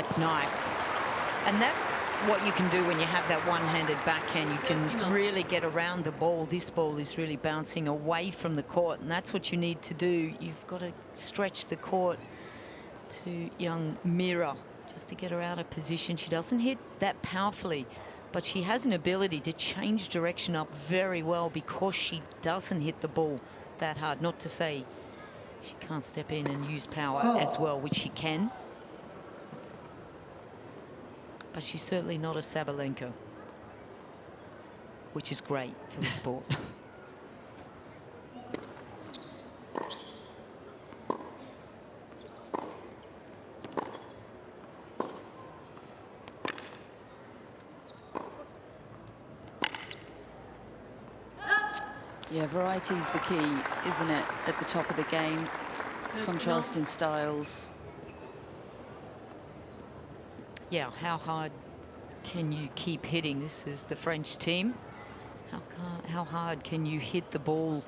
That's nice. And that's what you can do when you have that one-handed backhand. You can really get around the ball. This ball is really bouncing away from the court, and that's what you need to do. You've got to stretch the court to young Mirra just to get her out of position. She doesn't hit that powerfully, but she has an ability to change direction up very well because she doesn't hit the ball that hard. Not to say she can't step in and use power as well, which she can. But she's certainly not a Sabalenka, which is great for the sport. Yeah, variety is the key, isn't it, at the top of the game? Contrasting styles. Yeah, how hard can you keep hitting? This is the French team. How hard can you hit the ball?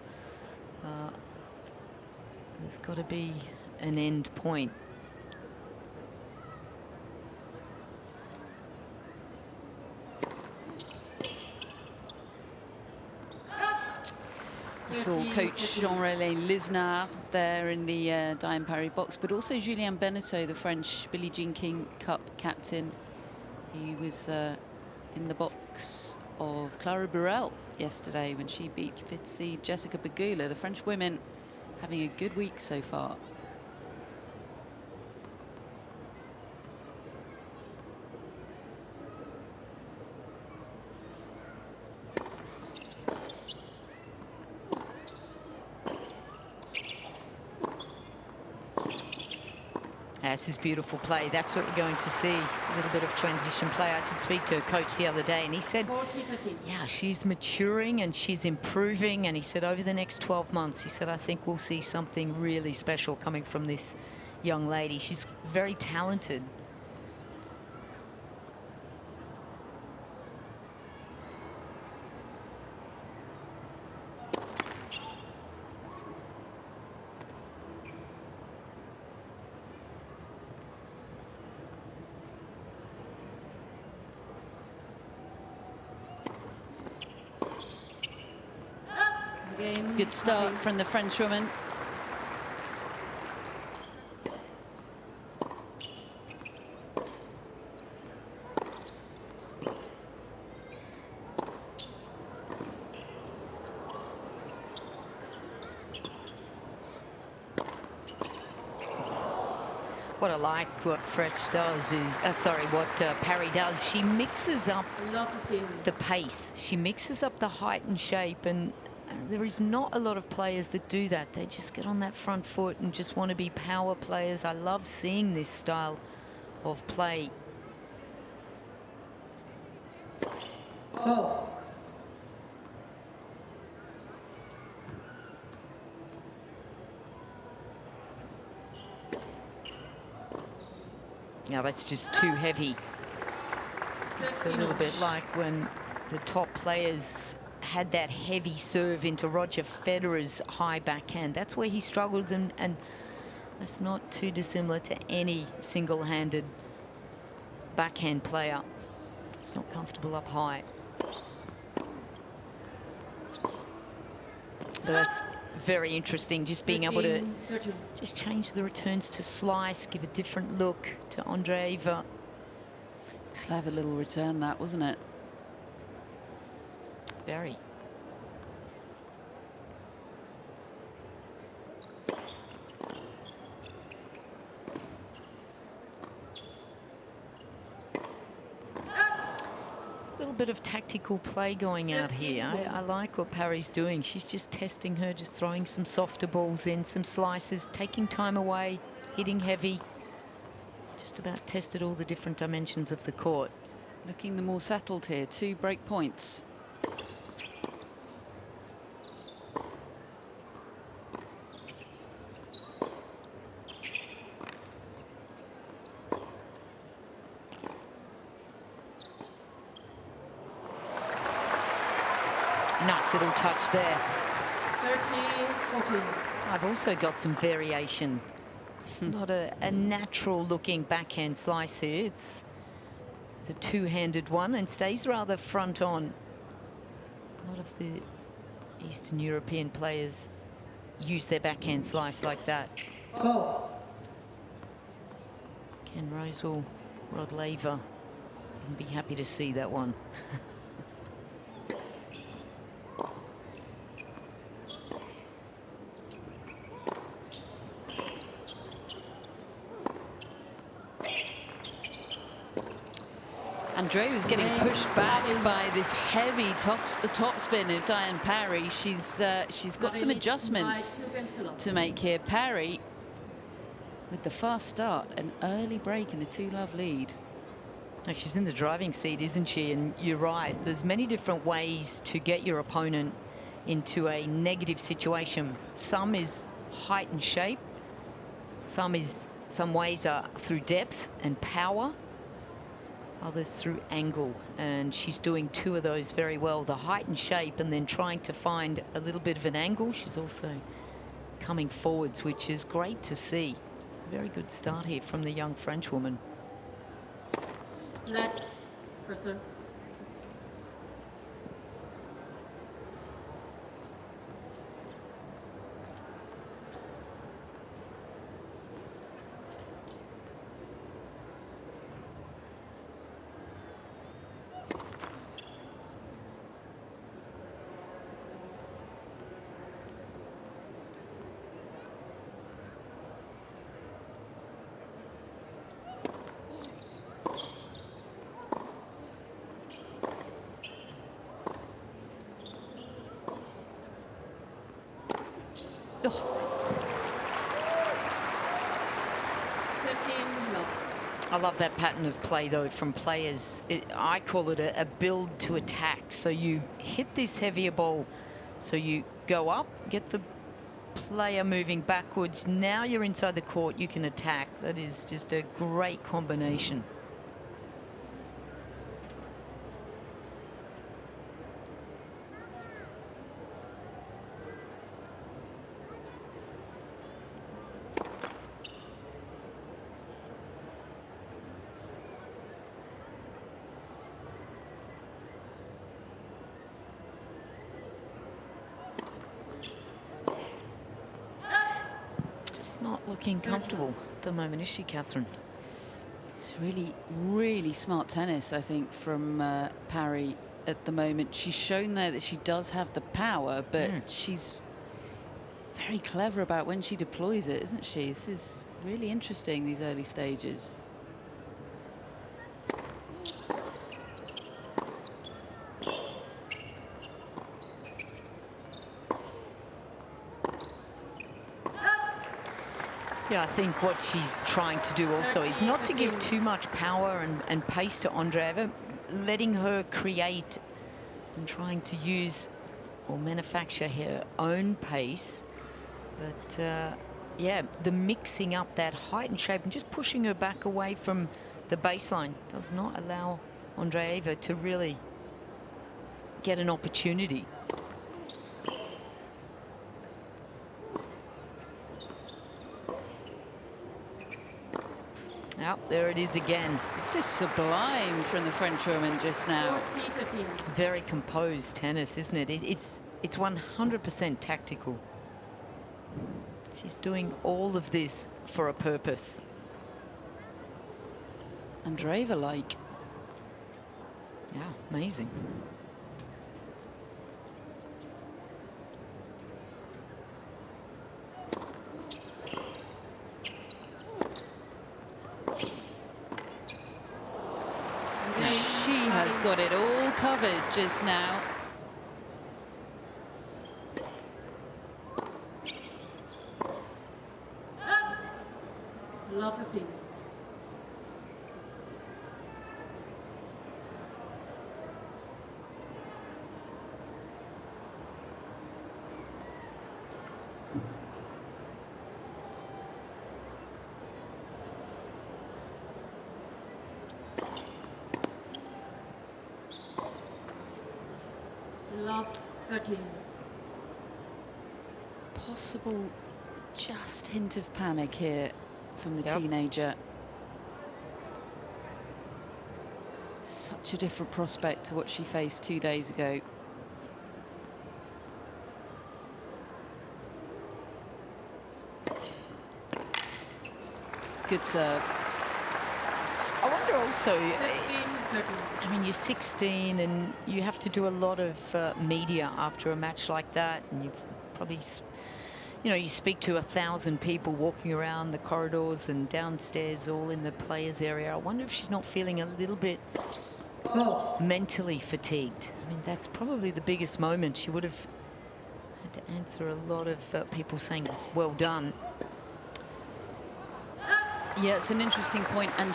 There's got to be an end point. We saw coach Jean-René Lisnard there in the Diane Parry box, but also Julien Beneteau, the French Billie Jean King Cup captain. He was in the box of Clara Burel yesterday when she beat fifth seed Jessica Pegula. The French women having a good week so far. This is beautiful play. That's what we're going to see. A little bit of transition play. I did speak to her coach the other day, and he said, yeah, she's maturing and she's improving. And he said, over the next 12 months, he said, I think we'll see something really special coming from this young lady. She's very talented. Good start from the Frenchwoman. What I like what French does is, what Parry does, she mixes up the pace. She mixes up the height and shape, and there is not a lot of players that do that. They just get on that front foot and just want to be power players. I love seeing this style of play. Oh. Now that's just too heavy. It's a little bit like when the top players had that heavy serve into Roger Federer's high backhand. That's where he struggles, and that's not too dissimilar to any single-handed backhand player. It's not comfortable up high. But that's very interesting, just being able to just change the returns to slice, give a different look to Andreeva. Clever little return that, wasn't it? Very. A little bit of tactical play going out here. I like what Parry's doing. She's just testing her, just throwing some softer balls in, some slices, taking time away, hitting heavy. Just about tested all the different dimensions of the court. Looking the more settled here, 2 break points. Nice little touch there. 13-14. I've also got some variation It's not a natural looking backhand slice here. It's the two-handed one and stays rather front on. A lot of the Eastern European players use their backhand slice like that. Oh. Ken Rosewell, Rod Laver, would be happy to see that one. Andreeva is getting pushed back by this heavy top spin of Diane Parry. She's got some adjustments to make here. Parry with the fast start, an early break and a 2-love lead. Oh, she's in the driving seat, isn't she? And you're right. There's many different ways to get your opponent into a negative situation. Some is height and shape. Some ways are through depth and power. Others through angle, and she's doing 2 of those very well, the height and shape, and then trying to find a little bit of an angle. She's also coming forwards, which is great to see. Very good start here from the young French woman. Let for serve. I love that pattern of play, though, from players. I call it a build to attack. So you hit this heavier ball, so you go up, get the player moving backwards. Now you're inside the court, you can attack. That is just a great combination. Not looking comfortable at the moment, is she, Catherine? It's really, really smart tennis, I think, from Parry at the moment. She's shown there that she does have the power, but she's very clever about when she deploys it, isn't she? This is really interesting, these early stages. Yeah, I think what she's trying to do also is not to give too much power and pace to Andreeva, letting her create and trying to use or manufacture her own pace. But yeah, the mixing up that height and shape and just pushing her back away from the baseline does not allow Andreeva to really get an opportunity. Oh, there it is again. This is sublime from the French woman just now. Very composed tennis, isn't it? It's 100% tactical. She's doing all of this for a purpose. Andreeva-like. Yeah, amazing. Has got it all covered just now. Love 15. Love 13. Possible just hint of panic here from the teenager. Such a different prospect to what she faced 2 days ago. Good serve. I wonder also, 15, 13. I mean, you're 16 and you have to do a lot of media after a match like that. And you've probably, you know, you speak to 1,000 people walking around the corridors and downstairs, all in the players' area. I wonder if she's not feeling a little bit mentally fatigued. I mean, that's probably the biggest moment. She would have had to answer a lot of people saying, well done. Yeah, it's an interesting point, and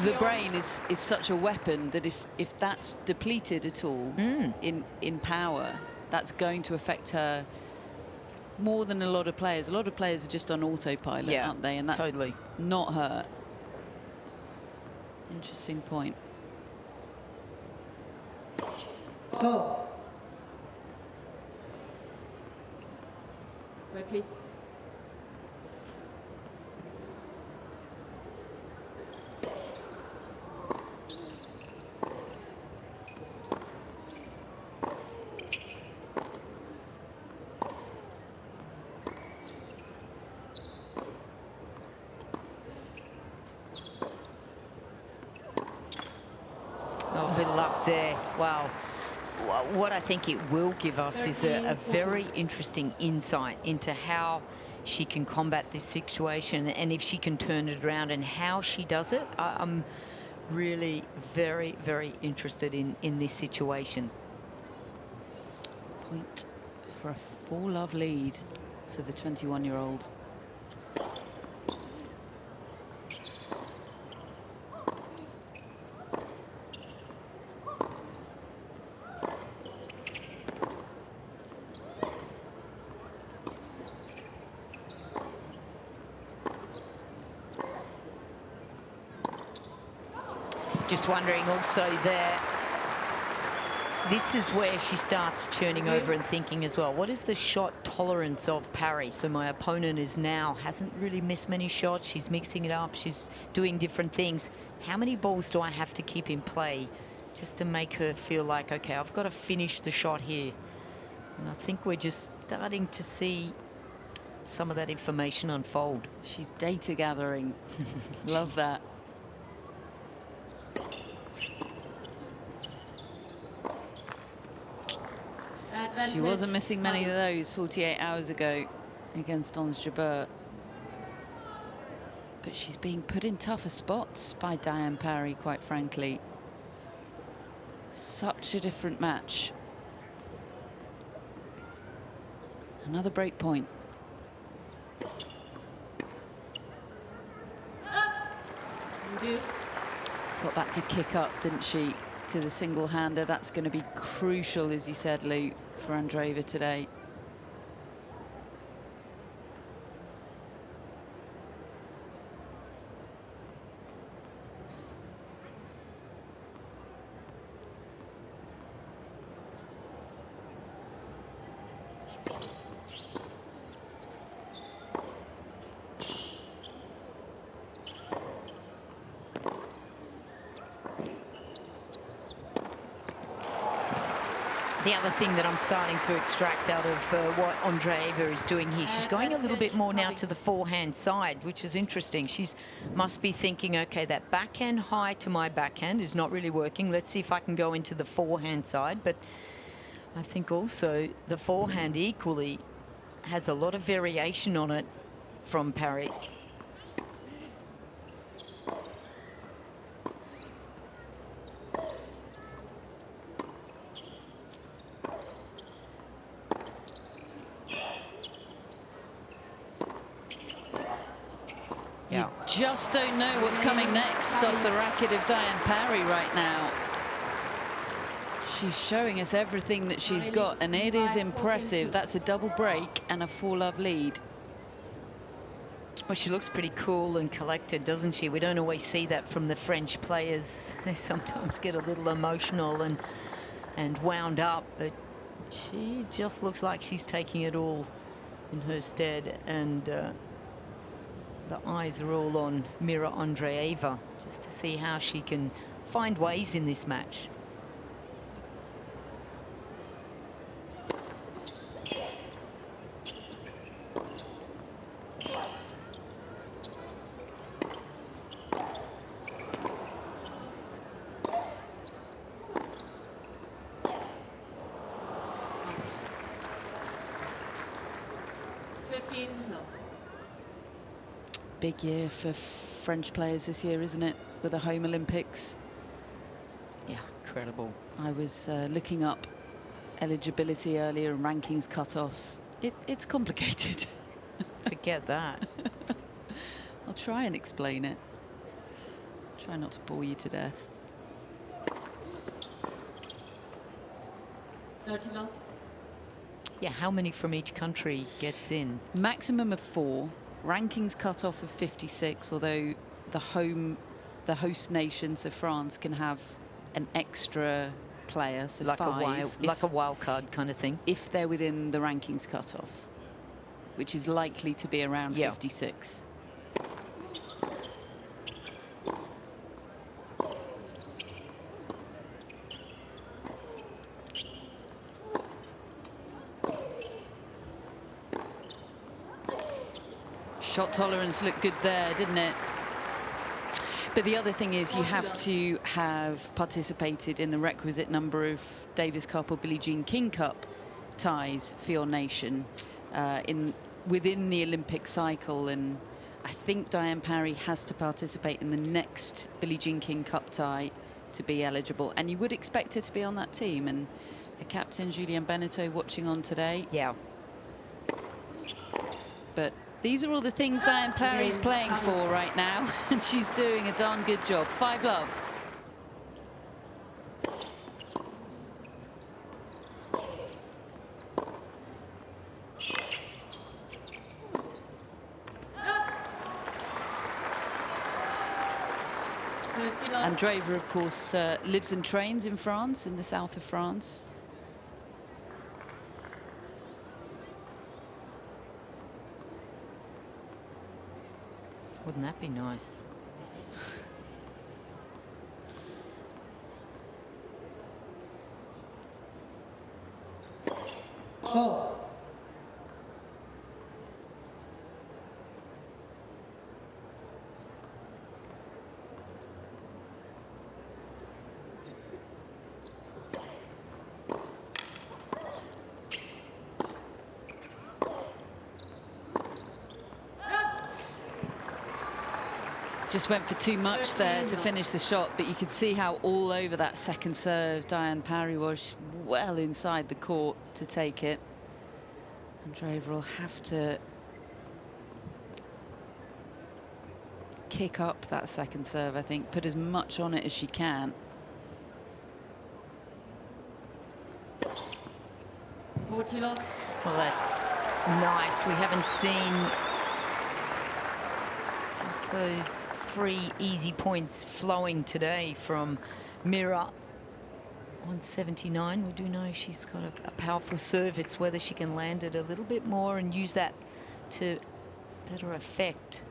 the brain is such a weapon that if that's depleted at all in power, that's going to affect her more than a lot of players. A lot of players are just on autopilot, aren't they? And that's totally not her. Interesting point. Wait, please. Oh, good luck there. Wow. What I think it will give us is a very interesting insight into how she can combat this situation and if she can turn it around and how she does it. I'm really very, very interested in this situation. Point for a 4-love lead for the 21-year-old. Just wondering also there, this is where she starts churning over and thinking as well, what is the shot tolerance of Parry? So my opponent hasn't really missed many shots. She's mixing it up. She's doing different things. How many balls do I have to keep in play just to make her feel like, okay, I've got to finish the shot here? And I think we're just starting to see some of that information unfold. She's data gathering. Love that. She wasn't missing many of those 48 hours ago against Ons Jabeur. But she's being put in tougher spots by Diane Parry, quite frankly. Such a different match. Another break point. Got that to kick up, didn't she, to the single-hander. That's going to be crucial, as you said, Lou, for Andreeva today. The other thing that I'm starting to extract out of what Andreeva is doing here, she's going a little bit more now to the forehand side, which is interesting. She must be thinking, okay, that backhand high to my backhand is not really working. Let's see if I can go into the forehand side. But I think also the forehand equally has a lot of variation on it from Parry. You just don't know what's coming next off the racket of Diane Parry right now. She's showing us everything that she's got, and it is impressive. That's a double break and a 4-love lead. Well, she looks pretty cool and collected, doesn't she? We don't always see that from the French players. They sometimes get a little emotional and wound up, but she just looks like she's taking it all in her stead. And The eyes are all on Mirra Andreeva, just to see how she can find ways in this match. Big year for French players this year, isn't it? With the home Olympics. Yeah, incredible. I was looking up eligibility earlier and rankings cut-offs. It's complicated. Forget that. I'll try and explain it. Try not to bore you to death. 30 long. Yeah, how many from each country gets in? Maximum of 4. Rankings cut off of 56, although the host nation, so France, can have an extra player, so like 5. Like a wild card kind of thing. If they're within the rankings cut off, which is likely to be around 56. Shot tolerance looked good there, didn't it? But the other thing is you have to have participated in the requisite number of Davis Cup or Billie Jean King Cup ties for your nation within the Olympic cycle. And I think Diane Parry has to participate in the next Billie Jean King Cup tie to be eligible. And you would expect her to be on that team. And the captain, Julien Benneteau, watching on today. Yeah. But these are all the things Diane Parry is playing for right now, and she's doing a darn good job. 5-love. Andreeva, of course, lives and trains in France, in the south of France. Wouldn't that be nice? Oh. Just went for too much there to finish the shot, but you could see how all over that second serve Diane Parry was, well inside the court to take it. Andreeva will have to kick up that second serve, I think, put as much on it as she can. 40 love. Well, that's nice. We haven't seen just those 3 easy points flowing today from Mirra. 179. We do know she's got a powerful serve. It's whether she can land it a little bit more and use that to better effect.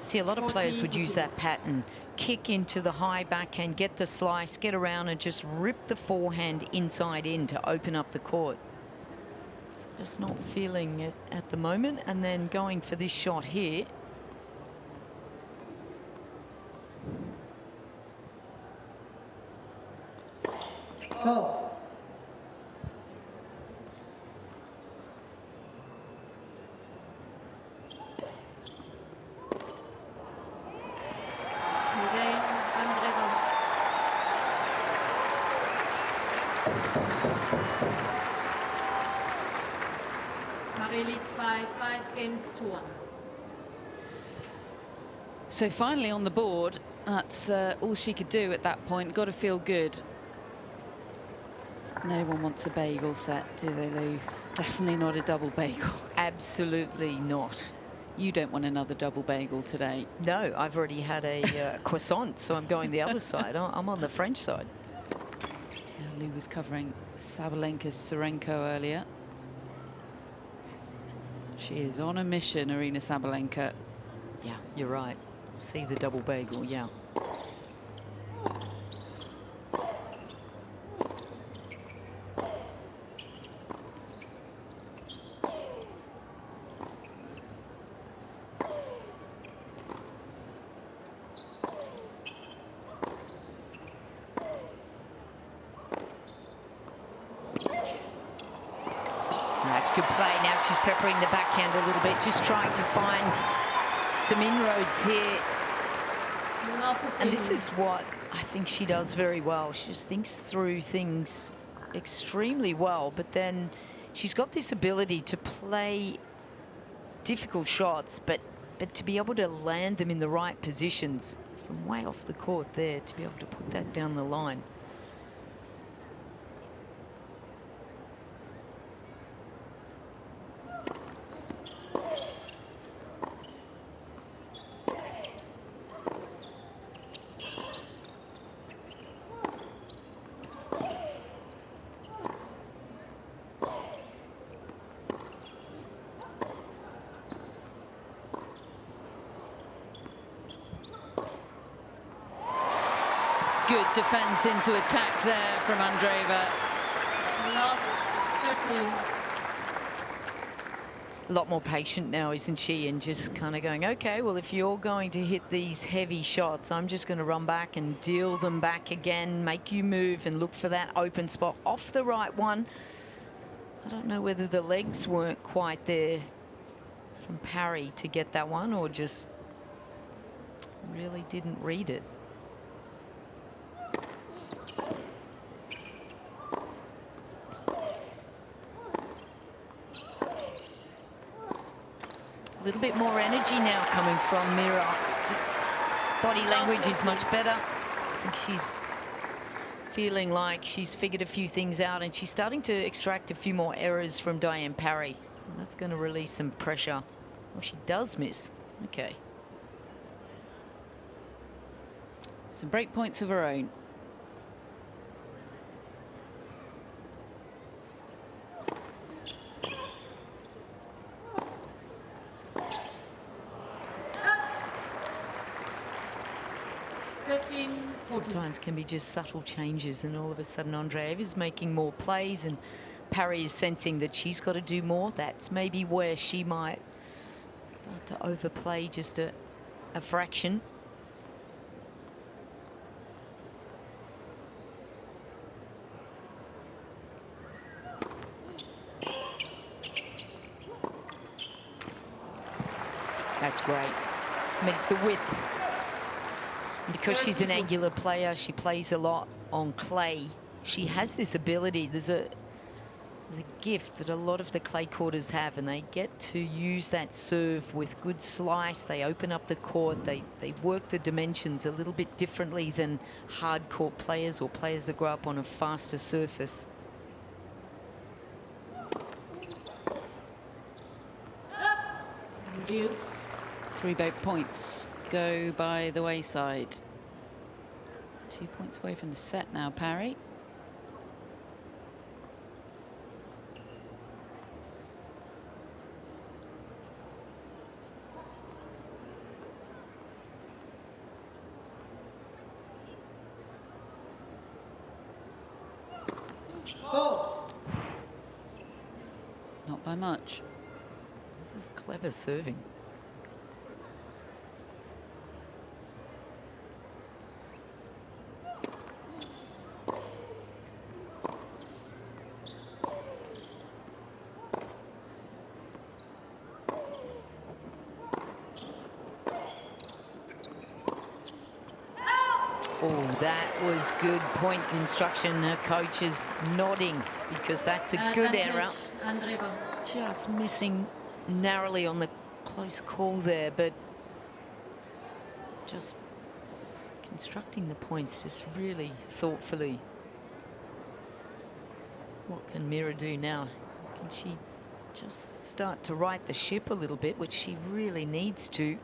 See, a lot of players would use that pattern. Kick into the high backhand, get the slice, get around and just rip the forehand inside in to open up the court. Just not feeling it at the moment, and then going for this shot here. Oh. So finally on the board, that's all she could do at that point. Got to feel good. No one wants a bagel set, do they, Lou? Definitely not a double bagel. Absolutely not. You don't want another double bagel today. No, I've already had a croissant, so I'm going the other side. I'm on the French side. Lou was covering Sabalenka's Serenko earlier. She is on a mission, Aryna Sabalenka. Yeah, you're right. See the double bagel, yeah. That's good play. Now she's peppering the backhand a little bit, just trying to find some inroads here. And this is what I think she does very well. She just thinks through things extremely well, but then she's got this ability to play difficult shots, but to be able to land them in the right positions from way off the court there, to be able to put that down the line. Good defense into attack there from Andreeva. Love 13. A lot more patient now, isn't she? And just kind of going, okay, well, if you're going to hit these heavy shots, I'm just going to run back and deal them back again, make you move and look for that open spot off the right one. I don't know whether the legs weren't quite there from Parry to get that one, or just really didn't read it. A little bit more energy now coming from Mirra. This body language is much better. I think she's feeling like she's figured a few things out, and she's starting to extract a few more errors from Diane Parry. So that's going to release some pressure. Well, she does miss. Okay. Some break points of her own. Sometimes can be just subtle changes, and all of a sudden Andreeva is making more plays and Parry is sensing that she's got to do more. That's maybe where she might start to overplay just a fraction. That's great. I mean, it's the width. Because she's an angular player, she plays a lot on clay. She has this ability. There's a gift that a lot of the clay courters have, and they get to use that serve with good slice. They open up the court. They work the dimensions a little bit differently than hard court players or players that grow up on a faster surface. Review. 3 break points go by the wayside. 2 points away from the set now, Parry. Oh. Not by much. This is clever serving. Oh, that was good point instruction. Her coach is nodding because that's a good error. Andreeva. Just missing narrowly on the close call there, but just constructing the points just really thoughtfully. What can Mirra do now? Can she just start to right the ship a little bit, which she really needs to?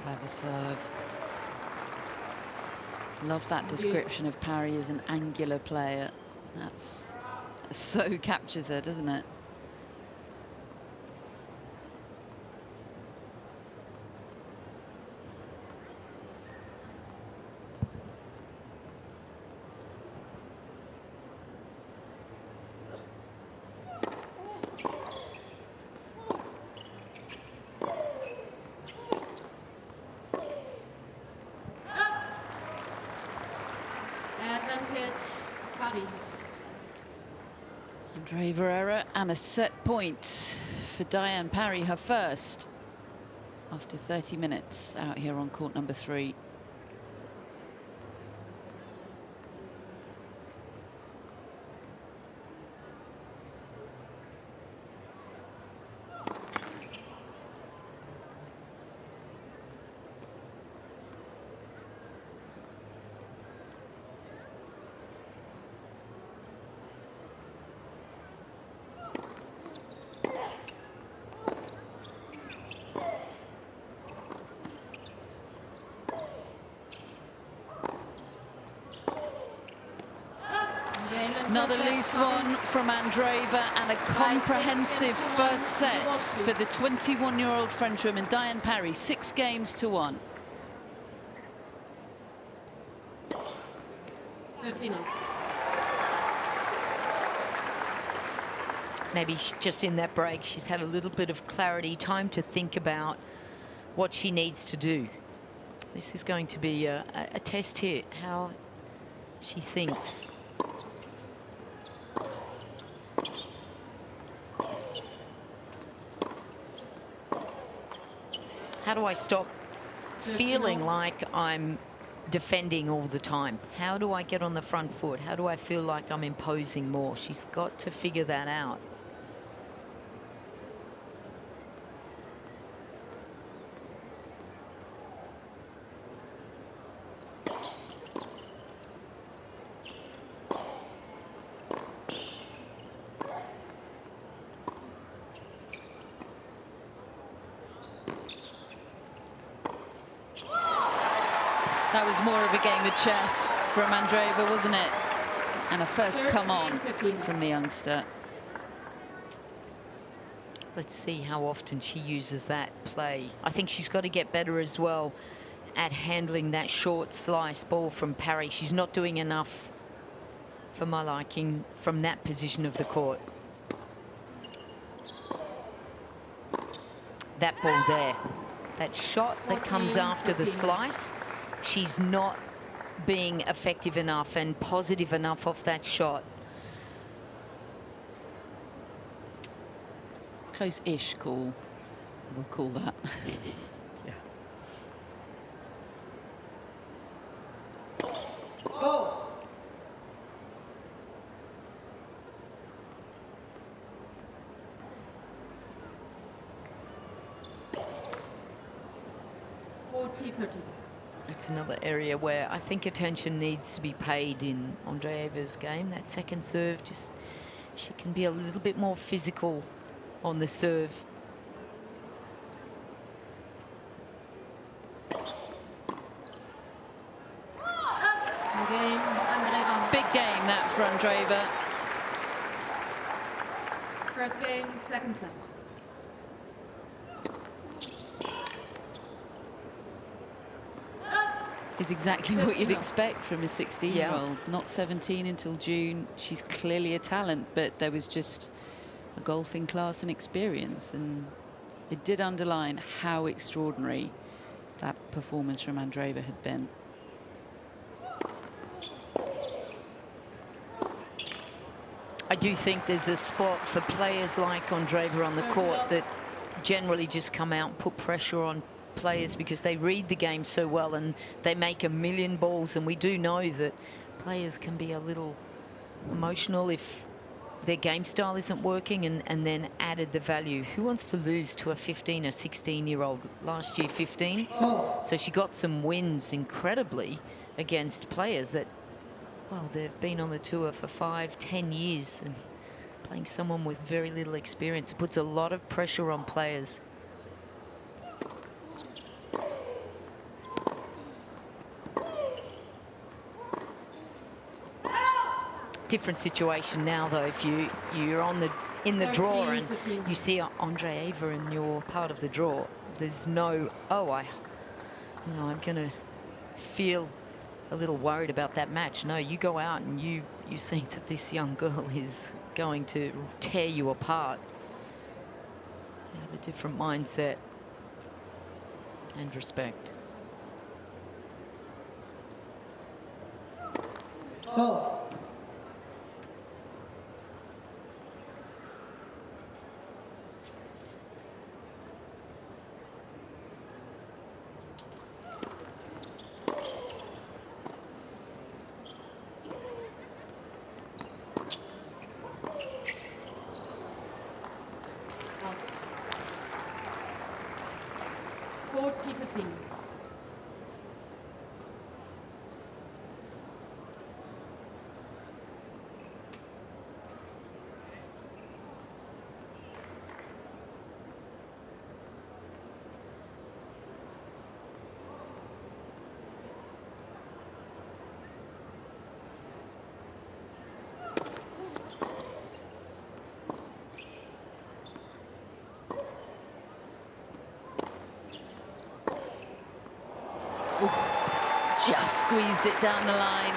Clever serve. Love that description of Parry as an angular player. That so captures her, doesn't it? Advantage, Parry. Andreeva error and a set point for Diane Parry, her first after 30 minutes out here on court number 3. Another loose one from Andreeva and a comprehensive first set for the 21-year-old Frenchwoman Diane Parry, 6 games to 1. 15. Maybe just in that break, she's had a little bit of clarity, time to think about what she needs to do. This is going to be a test here, how she thinks. How do I stop feeling like I'm defending all the time? How do I get on the front foot? How do I feel like I'm imposing more? She's got to figure that out. That was more of a game of chess from Andreeva, wasn't it? And a first come on from the youngster. Let's see how often she uses that play. I think she's got to get better as well at handling that short slice ball from Parry. She's not doing enough for my liking from that position of the court. That ball there, that shot that comes after the slice, she's not being effective enough and positive enough off that shot. Close-ish call, we'll call that. Yeah. Oh. It's another area where I think attention needs to be paid in Andreeva's game. That second serve, just she can be a little bit more physical on the serve. Game, Andreeva. Big game that for Andreeva. First game, second set. Is exactly what you'd expect from a 16-year-old. Not 17 until June. She's clearly a talent, but there was just a golfing class and experience, and it did underline how extraordinary that performance from Andreeva had been. I do think there's a spot for players like Andreeva on the court that generally just come out and put pressure on players because they read the game so well and they make a million balls, and we do know that players can be a little emotional if their game style isn't working, and then added the value. Who wants to lose to a 15 or 16-year-old? Last year 15, so she got some wins incredibly against players that, well, they've been on the tour for 5-10 years, and playing someone with very little experience, it puts a lot of pressure on players. different situation now, though. If you're in the draw and 13-15. you see Andreeva and you're part of the draw, there's no, oh, I'm going to feel a little worried about that match. No, you go out and you think that this young girl is going to tear you apart. You have a different mindset and respect. Oh. Out. 40-15. Just squeezed it down the line.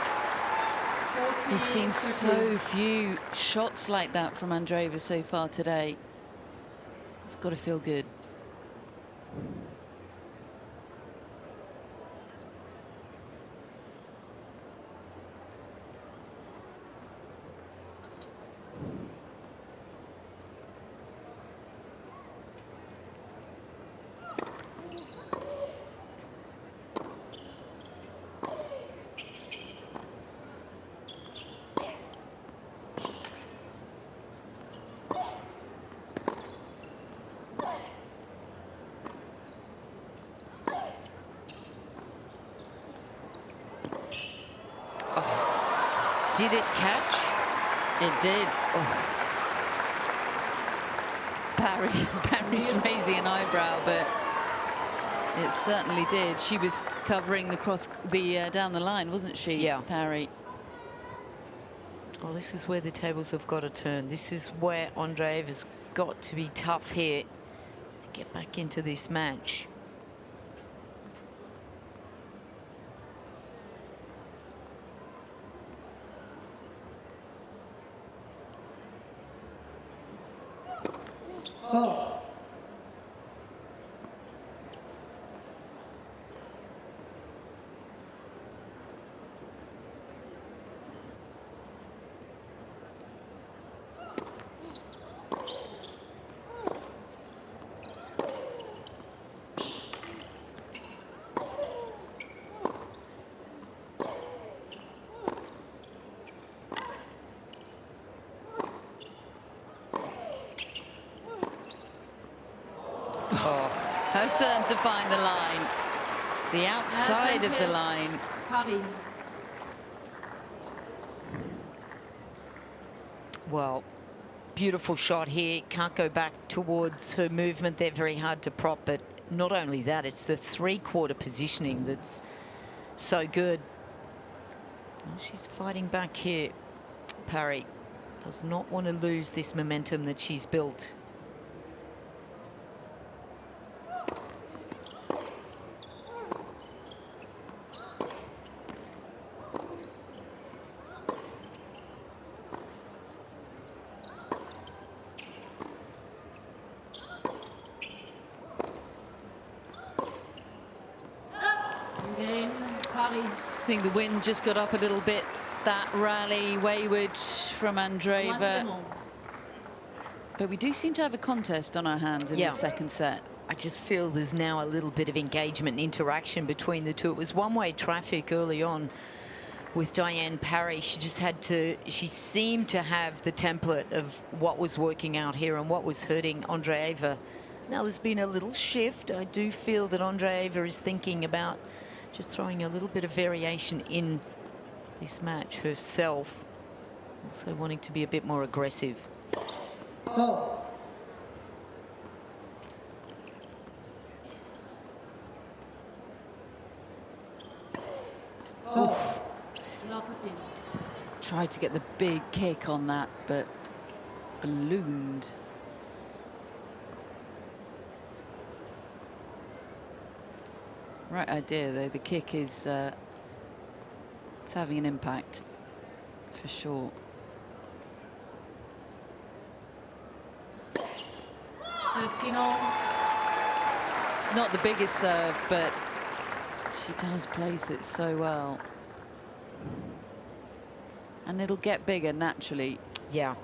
We've seen so few shots like that from Andreeva so far today. It's got to feel good. Did it catch? It did. Oh. Parry's raising an eyebrow, but it certainly did. She was covering the down the line, wasn't she? Yeah. Parry. Well, this is where the tables have got to turn. This is where Andreeva's got to be tough here to get back into this match. Oh. Her turn to find the line. The outside of the line. Parry. Well, beautiful shot here. Can't go back towards her movement. They're very hard to prop, but not only that, it's the three-quarter positioning that's so good. Well, she's fighting back here. Parry does not want to lose this momentum that she's built. I think the wind just got up a little bit. That rally wayward from Andreeva. But we do seem to have a contest on our hands in the second set. I just feel there's now a little bit of engagement and interaction between the two. It was one-way traffic early on with Diane Parry. She just had to, she seemed to have the template of what was working out here and what was hurting Andreeva. Now there's been a little shift. I do feel that Andreeva is thinking about just throwing a little bit of variation in this match herself. Also wanting to be a bit more aggressive. Oh. tried to get the big kick on that, but ballooned. Right idea though. The kick is it's having an impact for sure. 15 all. It's not the biggest serve, but she does place it so well. And it'll get bigger naturally. Yeah.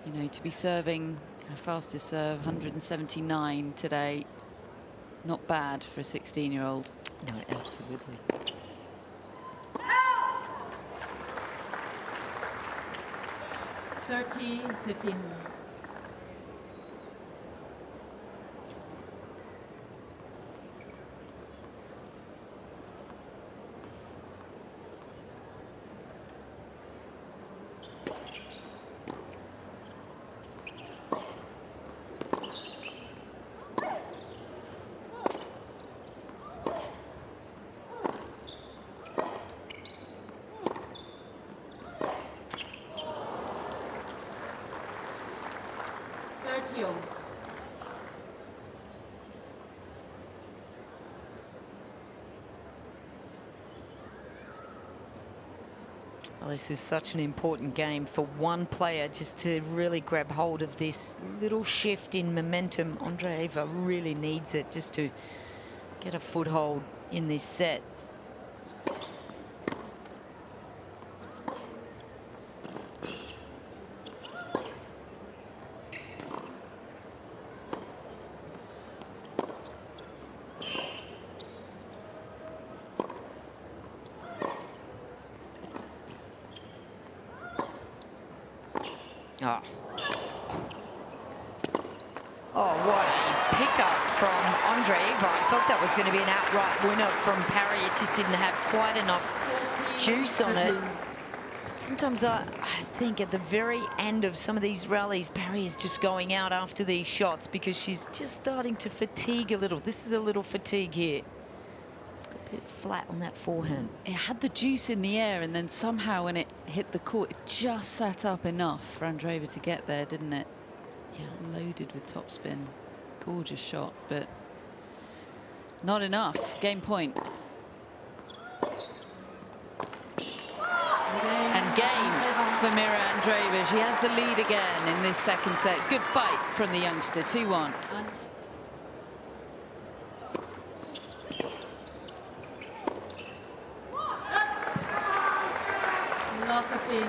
You know, to be serving her fastest serve, 179 today. Not bad for a 16-year-old. No, absolutely. Thirty, 15. Well, this is such an important game for one player just to really grab hold of this little shift in momentum. Andreeva really needs it just to get a foothold in this set. Oh. Oh, what a pickup from Andreeva. I thought that was going to be an outright winner from Parry. It just didn't have quite enough juice on it. But sometimes I think at the very end of some of these rallies, Parry is just going out after these shots because she's just starting to fatigue a little. This is a little fatigue here. Just a bit flat on that forehand. It had the juice in the air, and then somehow when it hit the court, it just sat up enough for Andreeva to get there, didn't it? Yeah, loaded with topspin. Gorgeous shot, but not enough. Game point. And game for Mirra Andreeva. She has the lead again in this second set. Good fight from the youngster. 2-1. Love 15.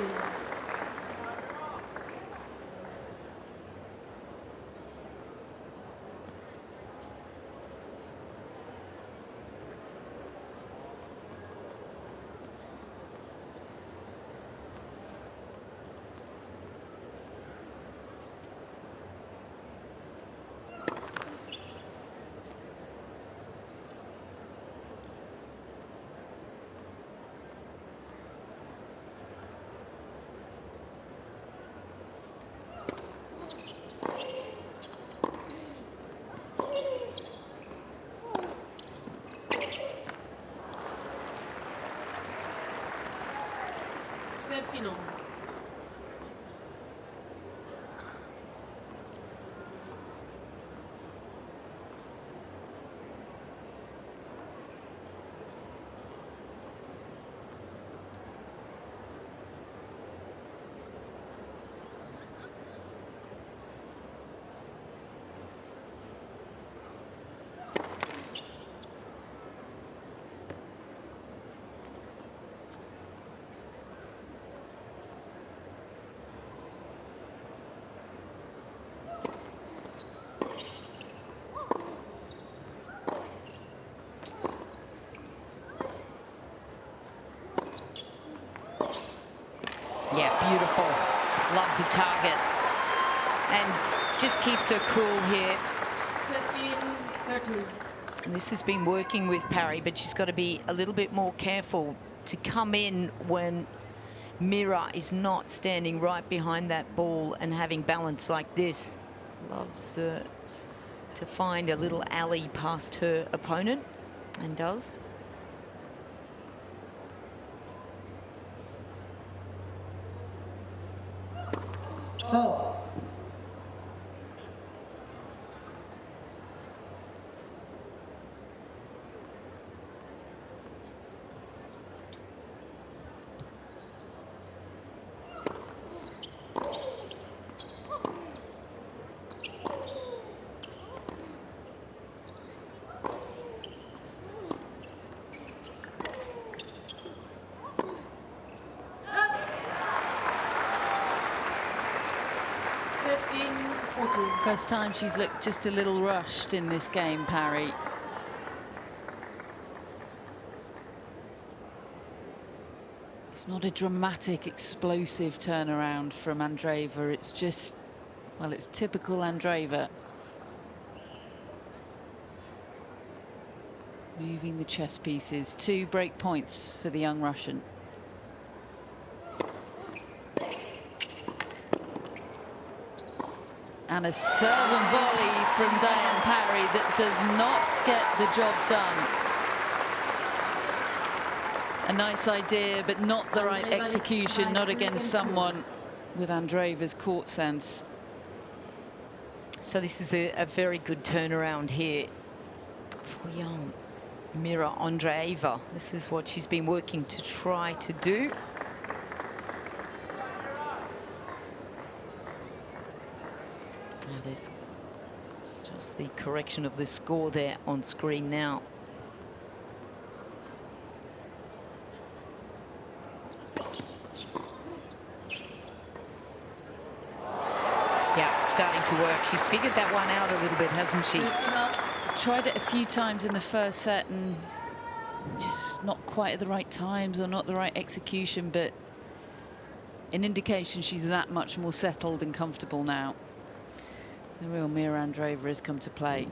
Yeah, beautiful. Loves the target. And just keeps her cool here. 15-13. And this has been working with Parry, but she's got to be a little bit more careful to come in when Mirra is not standing right behind that ball and having balance like this. Loves to find a little alley past her opponent, and does. Fault. 15-14. First time she's looked just a little rushed in this game, Parry. It's not a dramatic, explosive turnaround from Andreeva. It's just, well, it's typical Andreeva. Moving the chess pieces. 2 break points for the young Russian. And a serve and volley from Diane Parry that does not get the job done. A nice idea, but not the right execution, not against someone with Andreeva's court sense. So this is a very good turnaround here for young Mirra Andreeva. This is what she's been working to try to do. Now there's just the correction of the score there on screen now. Yeah, starting to work. She's figured that one out a little bit, hasn't she? Tried it a few times in the first set and just not quite at the right times or not the right execution, but an indication she's that much more settled and comfortable now. The real Mirra Andreeva has come to play.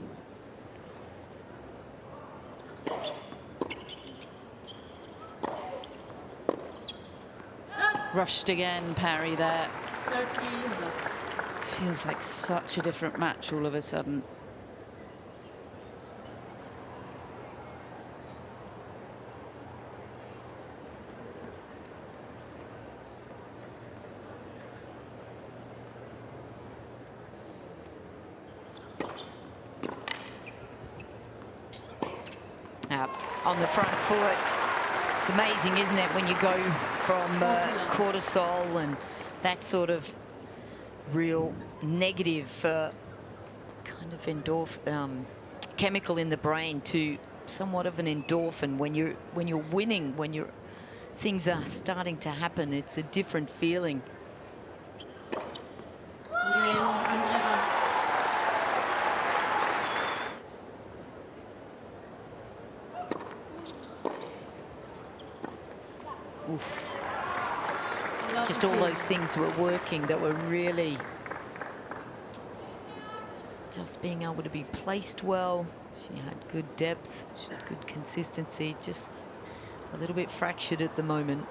Rushed again, Parry there. 13. Feels like such a different match all of a sudden. On the front foot. It's amazing, isn't it, when you go from cortisol and that sort of real negative kind of chemical in the brain to somewhat of an endorphin. When you're winning, when things are starting to happen, it's a different feeling. Oof. Just all those things were working that were really just being able to be placed well. She had good depth, she had good consistency, just a little bit fractured at the moment.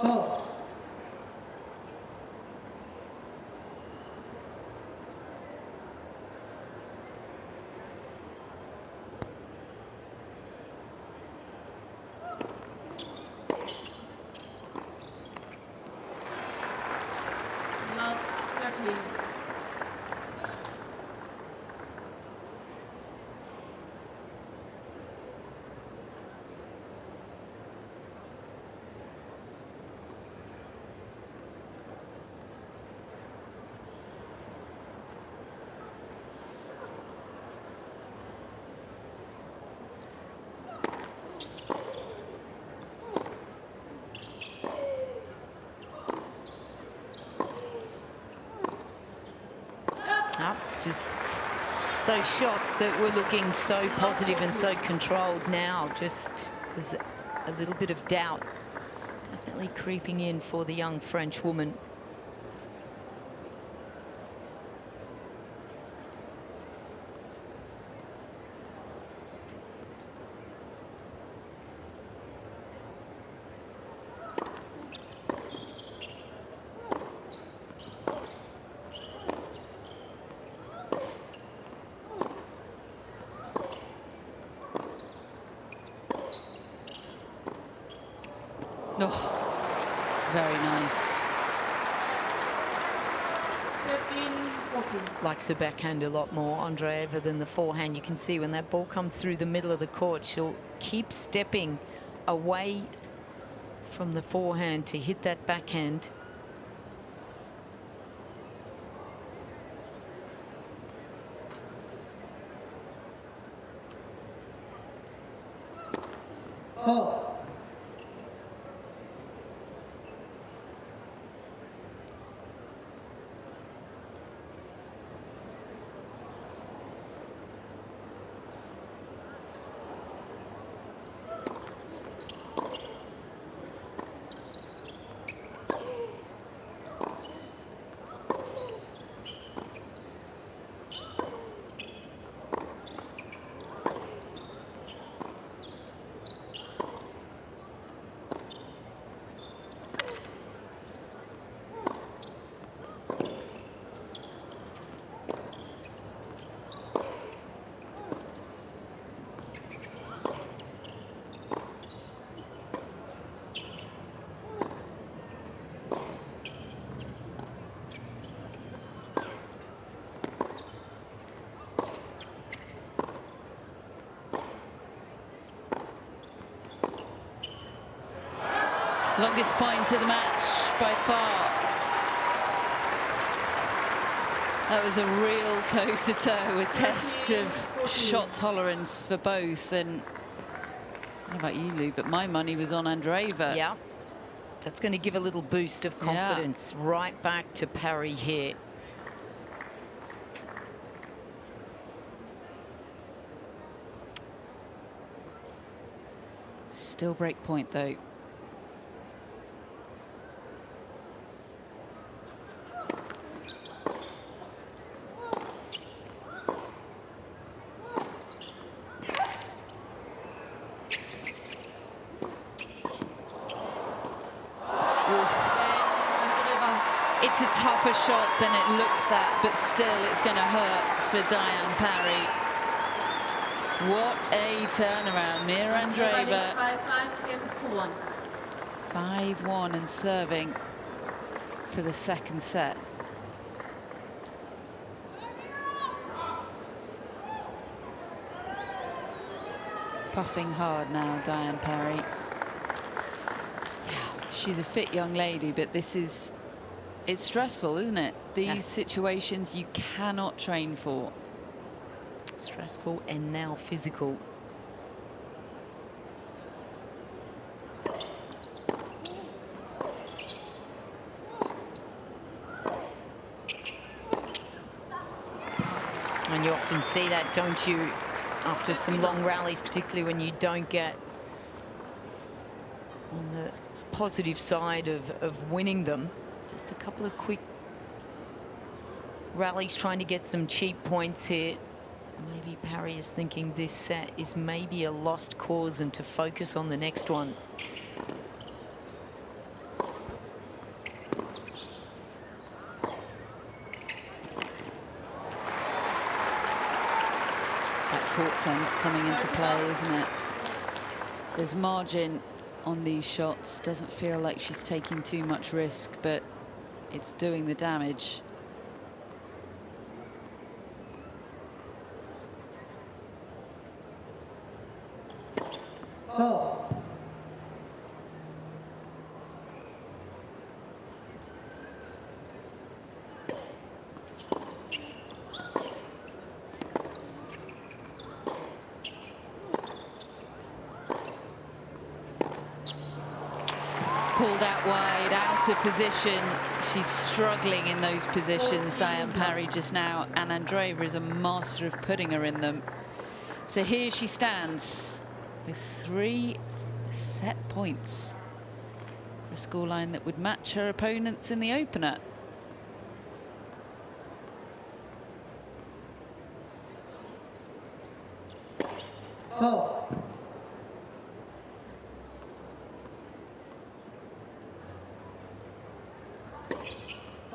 Fault. Love 13. Just those shots that were looking so positive and so controlled now, just there's a little bit of doubt definitely creeping in for the young French woman. Oh, very nice. 15-14. Likes her backhand a lot more, Andreeva, than the forehand. You can see when that ball comes through the middle of the court, she'll keep stepping away from the forehand to hit that backhand. Fault. Longest point of the match by far. That was a real toe-to-toe, a test of shot tolerance for both. And I don't know about you, Lou, but my money was on Andreeva. Yeah, that's going to give a little boost of confidence right back to Parry here. Still break point, though. It's a tougher shot than it looks that, but still it's going to hurt for Diane Parry. What a turnaround. Mirra Andreeva 5-5 against 2-1. 5-1 and serving for the second set. Puffing hard now, Diane Parry. She's a fit young lady, but this is, it's stressful, isn't it? These situations you cannot train for. Stressful and now physical. And you often see that, don't you, after some long rallies, particularly when you don't get on the positive side of winning them. Just a couple of quick rallies trying to get some cheap points here. Maybe Parry is thinking this set is maybe a lost cause and to focus on the next one. That court sense coming into play, isn't it? There's margin on these shots. Doesn't feel like she's taking too much risk, but it's doing the damage. Fault. Pulled out wide, out of position. She's struggling in those positions, Diane Parry just now, and Andreeva is a master of putting her in them. So here she stands with 3 set points for a scoreline that would match her opponents in the opener. Fault.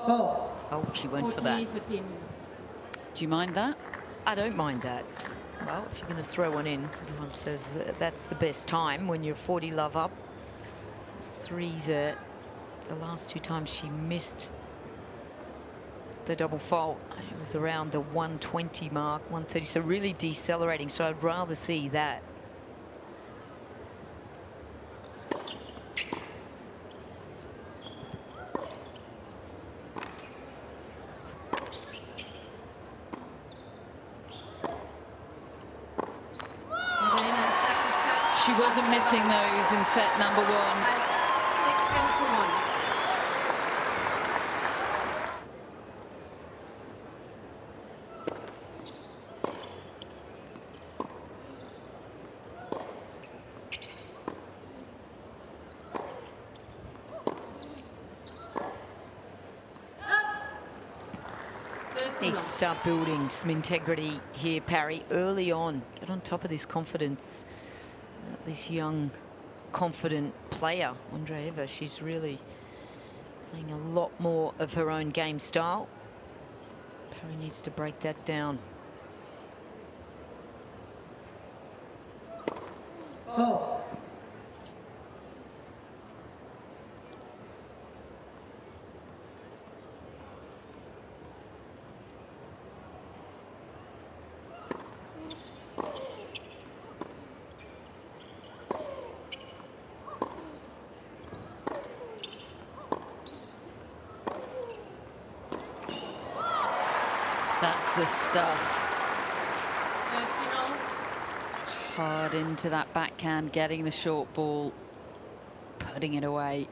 Fault. Oh, she went for that. 40-15. Do you mind that? I don't mind that. Well, if you're going to throw one in, everyone says that's the best time when you're 40 love up. There's 3 there. The last 2 times she missed the double fault, it was around the 120 mark, 130, so really decelerating. So I'd rather see that. She wasn't missing those in set number 1. 6 games to 1. Needs to start building some integrity here, Parry, early on. Get on top of this confidence. This young, confident player, Andreeva, she's really playing a lot more of her own game style. Parry needs to break that down. Oh. That's the stuff. Hard into that backhand, getting the short ball, putting it away.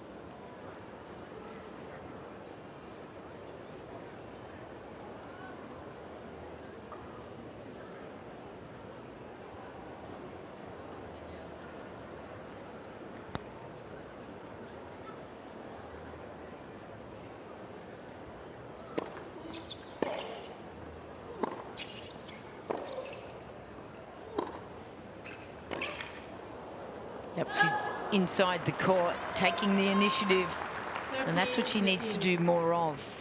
Yep, she's inside the court, taking the initiative, and that's what she needs to do more of.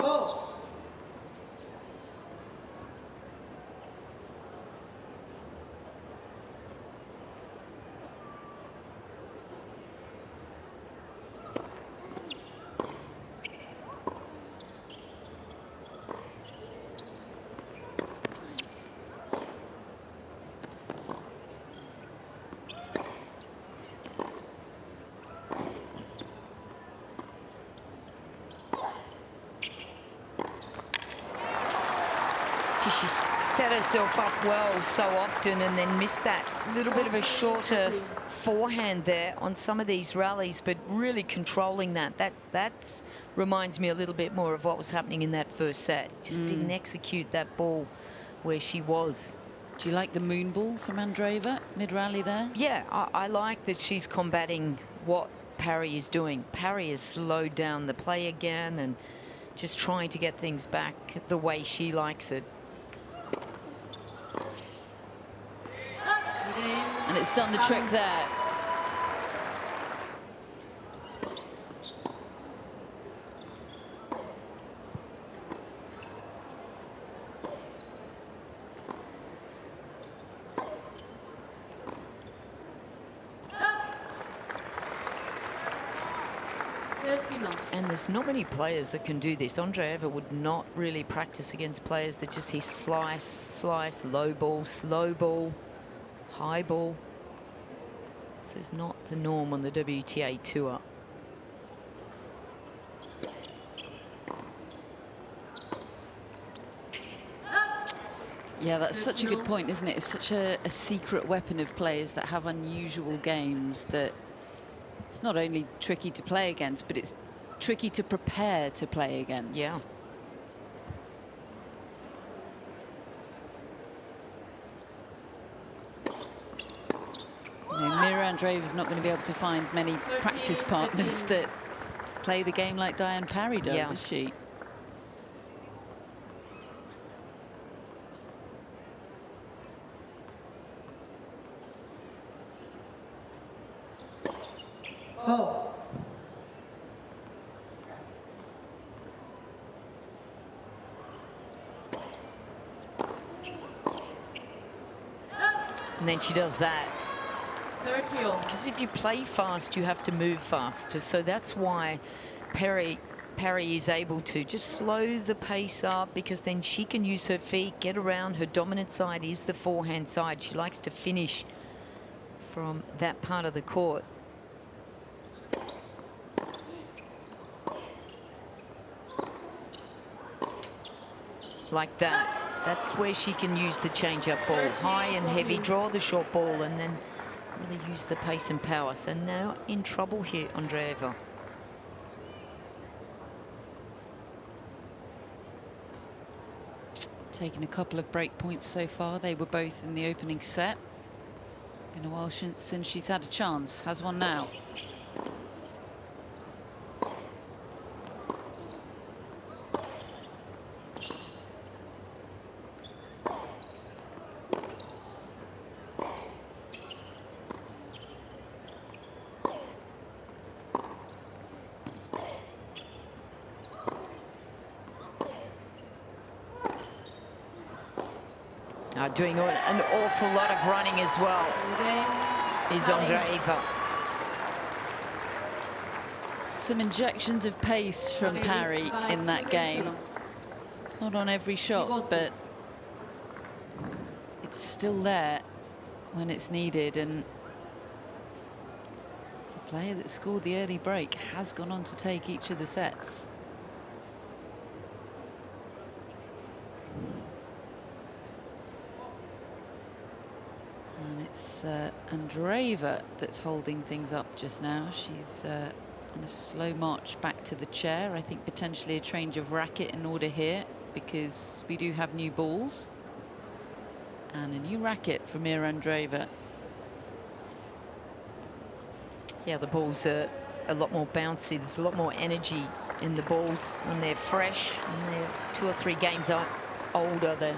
Oh. She set herself up well so often and then missed that little bit of a shorter forehand there on some of these rallies, but really controlling that reminds me a little bit more of what was happening in that first set. Just didn't execute that ball where she was. Do you like the moon ball from Andreeva mid-rally there? Yeah, I like that she's combating what Parry is doing. Parry has slowed down the play again and just trying to get things back the way she likes it. And it's done the trick there. And there's not many players that can do this. Andreeva would not really practice against players that just hit slice, slice, low ball, slow ball, high ball. This is not the norm on the WTA tour. Yeah, that's such a good point, isn't it? It's such a secret weapon of players that have unusual games that It's not only tricky to play against, but it's tricky to prepare to play against. Yeah. You know, Mirra Andreeva is not going to be able to find many practice partners that play the game like Diane Parry does, Yeah. is she? Oh. And then she does that. 30 all. Because if you play fast, you have to move faster. So that's why Parry is able to just slow the pace up, because then she can use her feet, get around. Her dominant side is the forehand side. She likes to finish from that part of the court. Like that. That's where she can use the change-up ball. High and heavy, draw the short ball, and then really use the pace and power. So now in trouble here, Andreeva. Taken a couple of break points so far. They were both in the opening set. Been a while since she's had a chance. Has one now. Doing an awful lot of running as well is Andreeva. Some injections of pace from Parry in that game. Not on every shot, but it's still there when it's needed. And the player that scored the early break has gone on to take each of the sets. Andreeva that's holding things up just now. She's on a slow march back to the chair. I think potentially a change of racket in order here, because we do have new balls and a new racket for Mirra Andreeva. Yeah, the balls are a lot more bouncy. There's a lot more energy in the balls when they're fresh. When they're 2 or 3 games older, they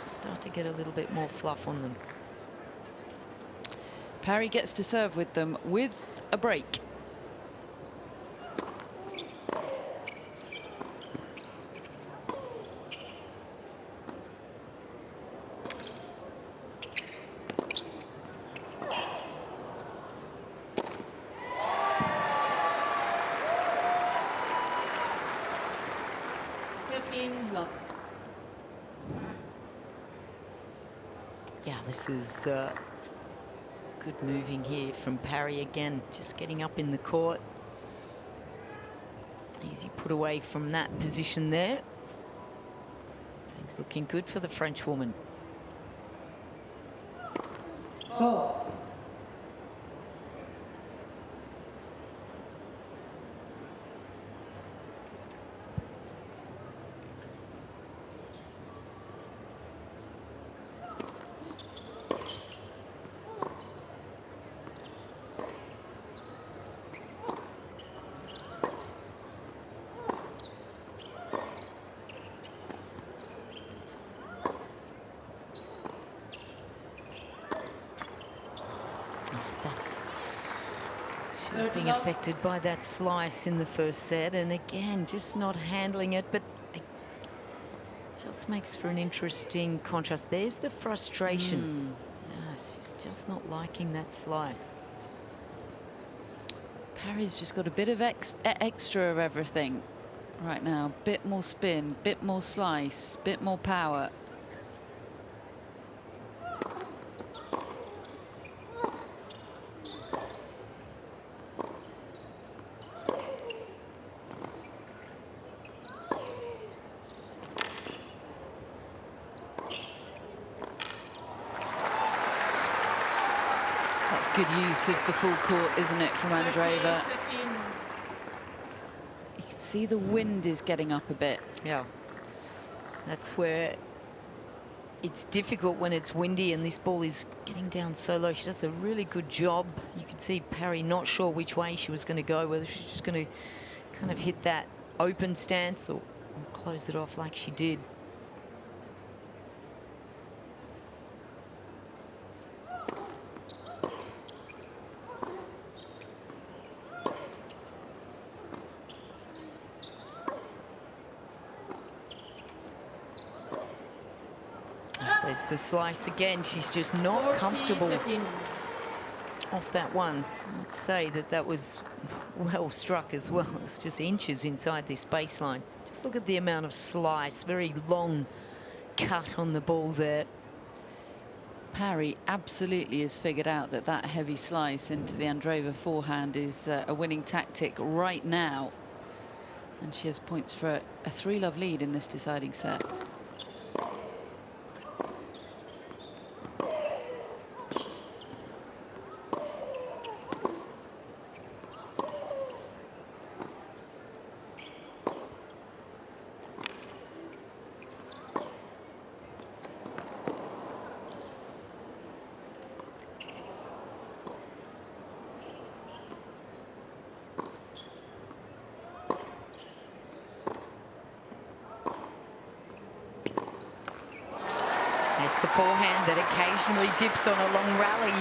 just start to get a little bit more fluff on them. Parry gets to serve with them with a break. Yeah, this is good moving here from Parry again, just getting up in the court. Easy put away from that position there. Things looking good for the French woman. Oh. She was being affected by that slice in the first set, and again, just not handling it, but it just makes for an interesting contrast. There's the frustration. She's just not liking that slice. Parry's just got a bit of extra of everything right now. Bit more spin, bit more slice, bit more power. That's good use of the full court, isn't it, from Andreeva? 15. You can see the wind is getting up a bit. Yeah. That's where it's difficult when it's windy and this ball is getting down so low. She does a really good job. You could see Parry not sure which way she was going to go, whether she's just going to kind of hit that open stance or close it off like she did. There's the slice again. She's just not 14, comfortable 15. off that one. I'd say that that was well struck as well. It was just inches inside this baseline. Just look at the amount of slice, very long cut on the ball there. Parry absolutely has figured out that that heavy slice into the Andreeva forehand is a winning tactic right now. And she has points for a 3-love lead in this deciding set. It's the forehand that occasionally dips on a long rally.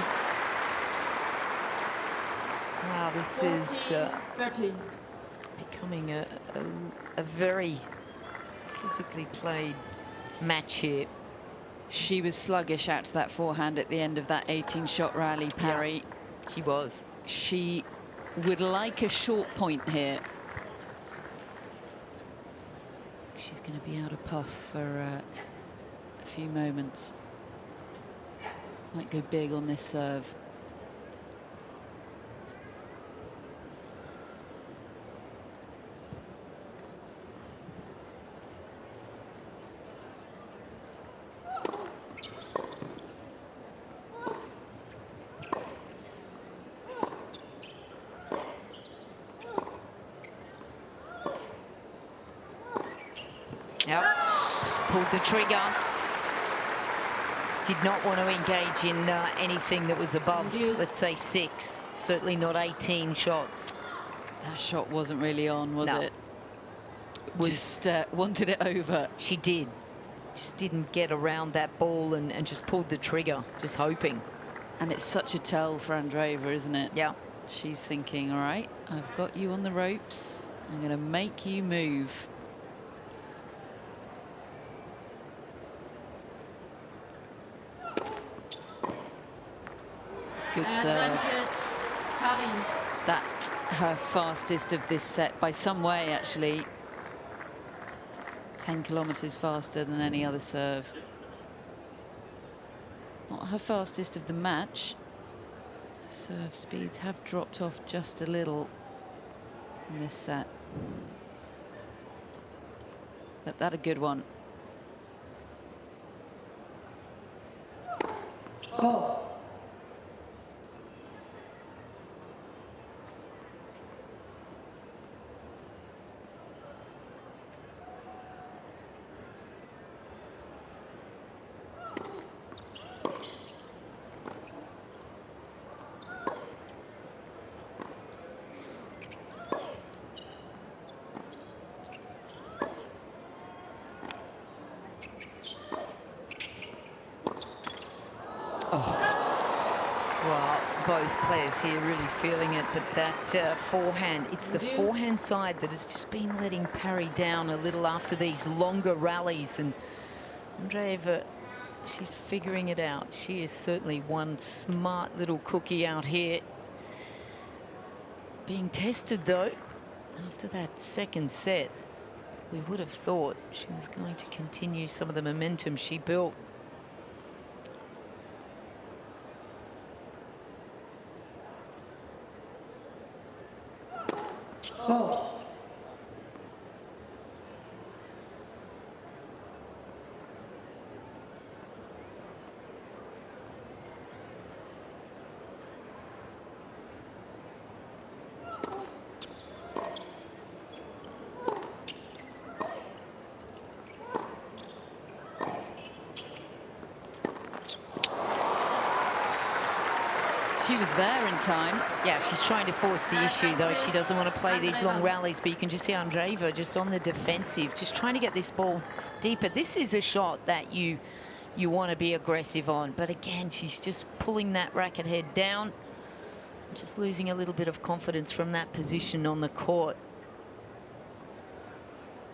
Wow, this is 30. becoming a very physically played match here. She was sluggish out to that forehand at the end of that 18-shot rally, Parry. Yeah, she was. She would like a short point here. She's going to be out of puff for a few moments. Might go big on this serve. Yep, pulled the trigger. Did not want to engage in anything that was above, let's say 6. Certainly not 18 shots. That shot wasn't really on, was No. it? Just wanted it over. She did. Just didn't get around that ball and just pulled the trigger, just hoping. And it's such a tell for Andreeva, isn't it? Yeah. She's thinking, all right, I've got you on the ropes. I'm going to make you move. Good serve. That her fastest of this set by some way, actually. 10 kilometers faster than any other serve. Not her fastest of the match. Serve speeds have dropped off just a little in this set. But that a good one. Oh. Well, both players here really feeling it, but that forehand, it's the forehand side that has just been letting Parry down a little after these longer rallies. And Andreeva, she's figuring it out. She is certainly one smart little cookie out here. Being tested, though, after that second set, we would have thought she was going to continue some of the momentum she built. Oh. She was there in time. Yeah, she's trying to force the issue, though. She doesn't want to play these long rallies, but you can just see Andreeva just on the defensive, just trying to get this ball deeper. This is a shot that you want to be aggressive on, but again, she's just pulling that racket head down, just losing a little bit of confidence from that position on the court.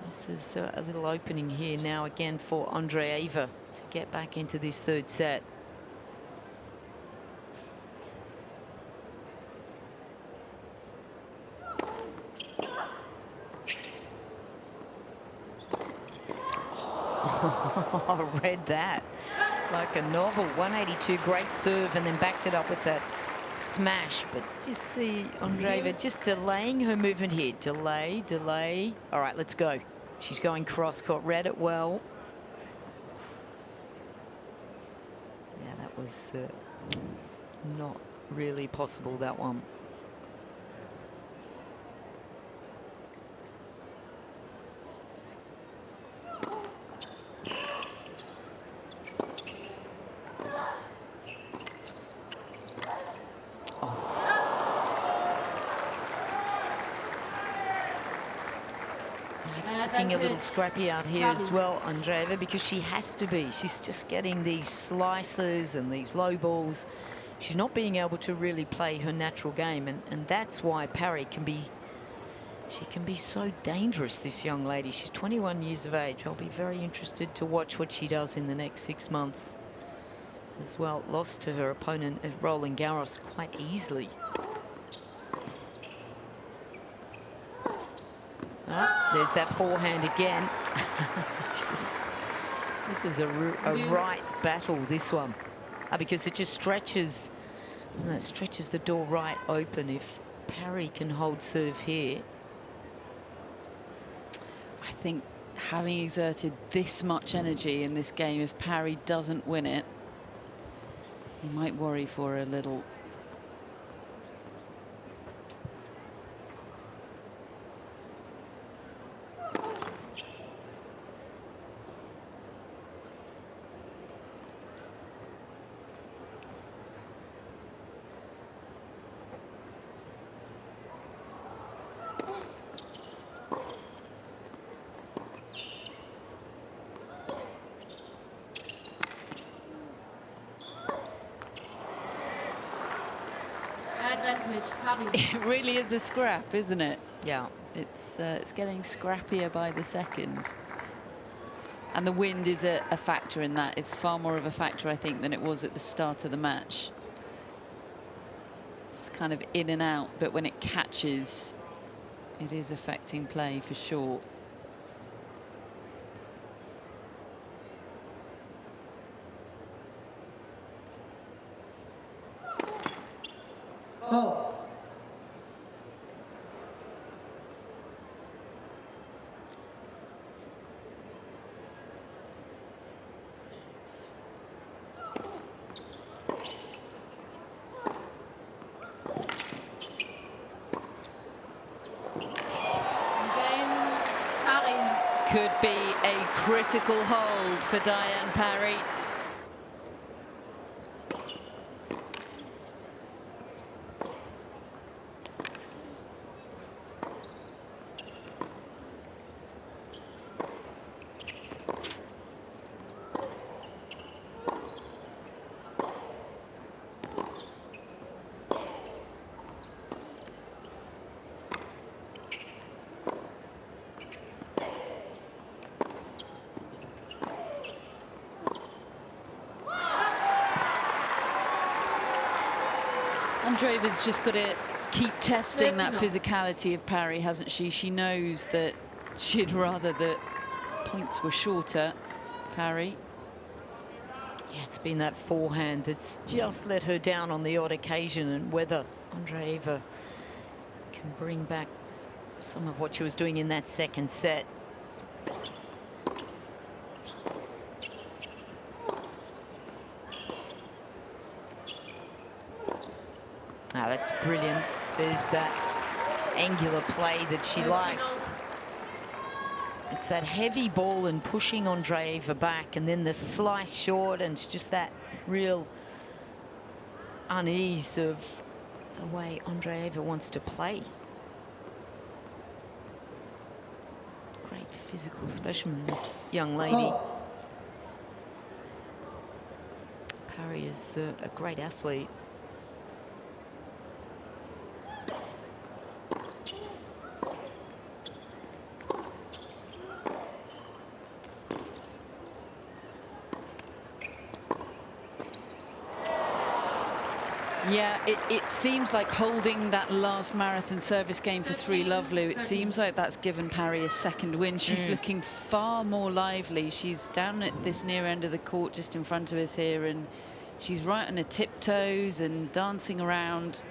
This is a little opening here now again for Andreeva to get back into this third set. I read that like a novel. 182, great serve, and then backed it up with that smash. But just see Andreeva just delaying her movement here. Delay, delay. All right, let's go. She's going cross court. Read it well. Yeah, that was not really possible, that one. A little scrappy out here as well, Andreeva, because she has to be. She's just getting these slices and these low balls. She's not being able to really play her natural game, and that's why Parry can be, she can be so dangerous, this young lady. She's 21 years of age. I'll be very interested to watch what she does in the next 6 months as well. Lost to her opponent at Roland Garros quite easily. Oh, there's that forehand again. This is a right battle, this one, because it just stretches, doesn't it? Stretches the door right open if Parry can hold serve here. I think having exerted this much energy in this game, if Parry doesn't win it, he might worry for her a little. It really is a scrap, isn't it? Yeah. It's getting scrappier by the second. And the wind is a factor in that. It's far more of a factor, I think, than it was at the start of the match. It's kind of in and out, but when it catches, it is affecting play for sure. Oh. Could be a critical hold for Diane Parry. Andreeva's just got to keep testing that physicality of Parry, hasn't she? She knows that she'd rather that points were shorter, Parry. Yeah, it's been that forehand that's just let her down on the odd occasion, and whether Andreeva can bring back some of what she was doing in that second set. Ah, that's brilliant. There's that angular play that she likes. It's that heavy ball and pushing Andreeva back, and then the slice short, and it's just that real unease of the way Andreeva wants to play. Great physical specimen, this young lady. Parry is a great athlete. Yeah, it seems like holding that last marathon service game for 3 love, Lou. It seems like that's given Parry a second win. She's looking far more lively. She's down at this near end of the court just in front of us here, and she's right on her tiptoes and dancing around.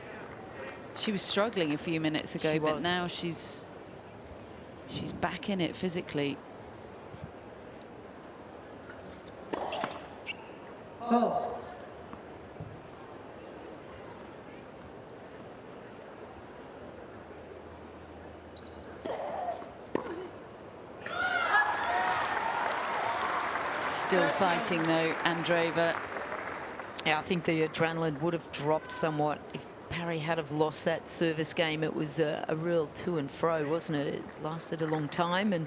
She was struggling a few minutes ago, but now she's back in it physically. Oh. Still fighting though, Andreeva. Yeah, I think the adrenaline would have dropped somewhat if Parry had have lost that service game. It was a real to and fro, wasn't it? It lasted a long time, and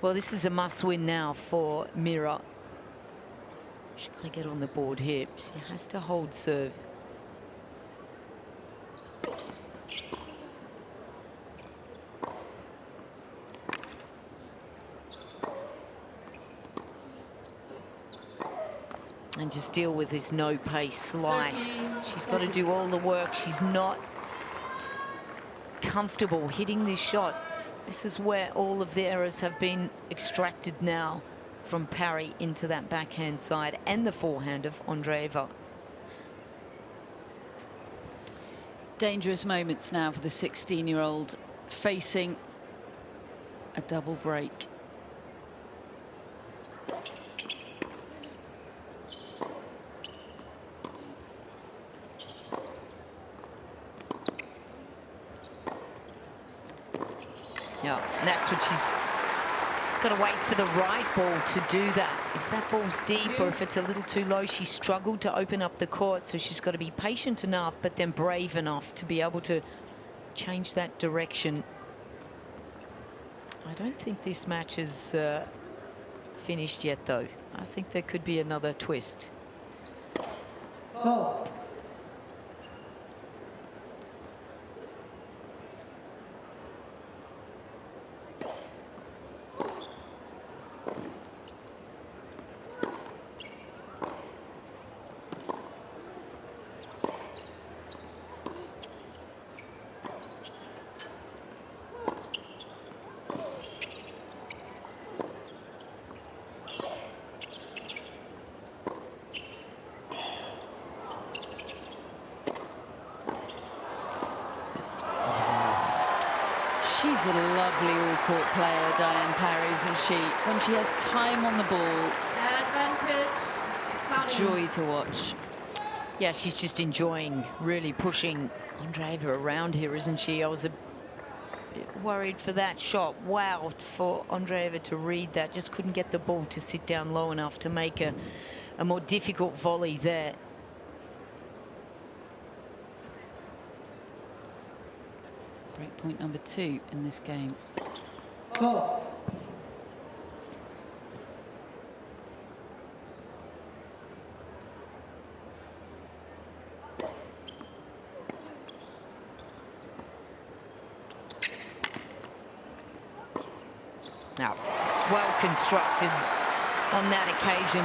well, this is a must-win now for Mirra. She's got to get on the board here. She has to hold serve. And just deal with this no-pace slice. She's got to do all the work. She's not comfortable hitting this shot. This is where all of the errors have been extracted now from Parry into that backhand side and the forehand of Andreeva. Dangerous moments now for the 16-year-old facing a double break. Yeah, and that's what she's got to wait for the right ball to do that. If that ball's deep or if it's a little too low, she struggled to open up the court, so she's got to be patient enough but then brave enough to be able to change that direction. I don't think this match is finished yet, though. I think there could be another twist. Oh. She's a lovely all-court player, Diane Parry, isn't she? When she has time on the ball, it's a joy to watch. Yeah, she's just enjoying really pushing Andreeva around here, isn't she? I was a bit worried for that shot. Wow, for Andreeva to read that. Just couldn't get the ball to sit down low enough to make a more difficult volley there. Breakpoint number 2 in this game. Oh. Now, well constructed on that occasion.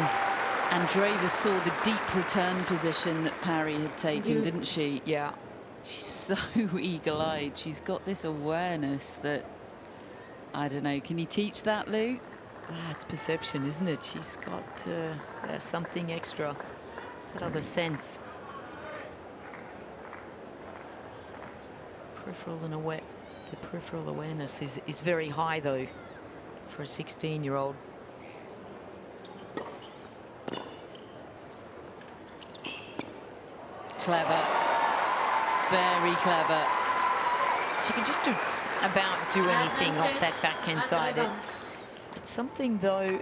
Andreeva saw the deep return position that Parry had taken, didn't she? Yeah. She's so eagle-eyed. She's got this awareness that, I don't know, can you teach that, Lou? It's perception, isn't it? She's got something extra. It's that other sense. The peripheral awareness is very high, though, for a 16-year-old. Clever. Very clever. She can just about do anything off that backhand side. It's something, though,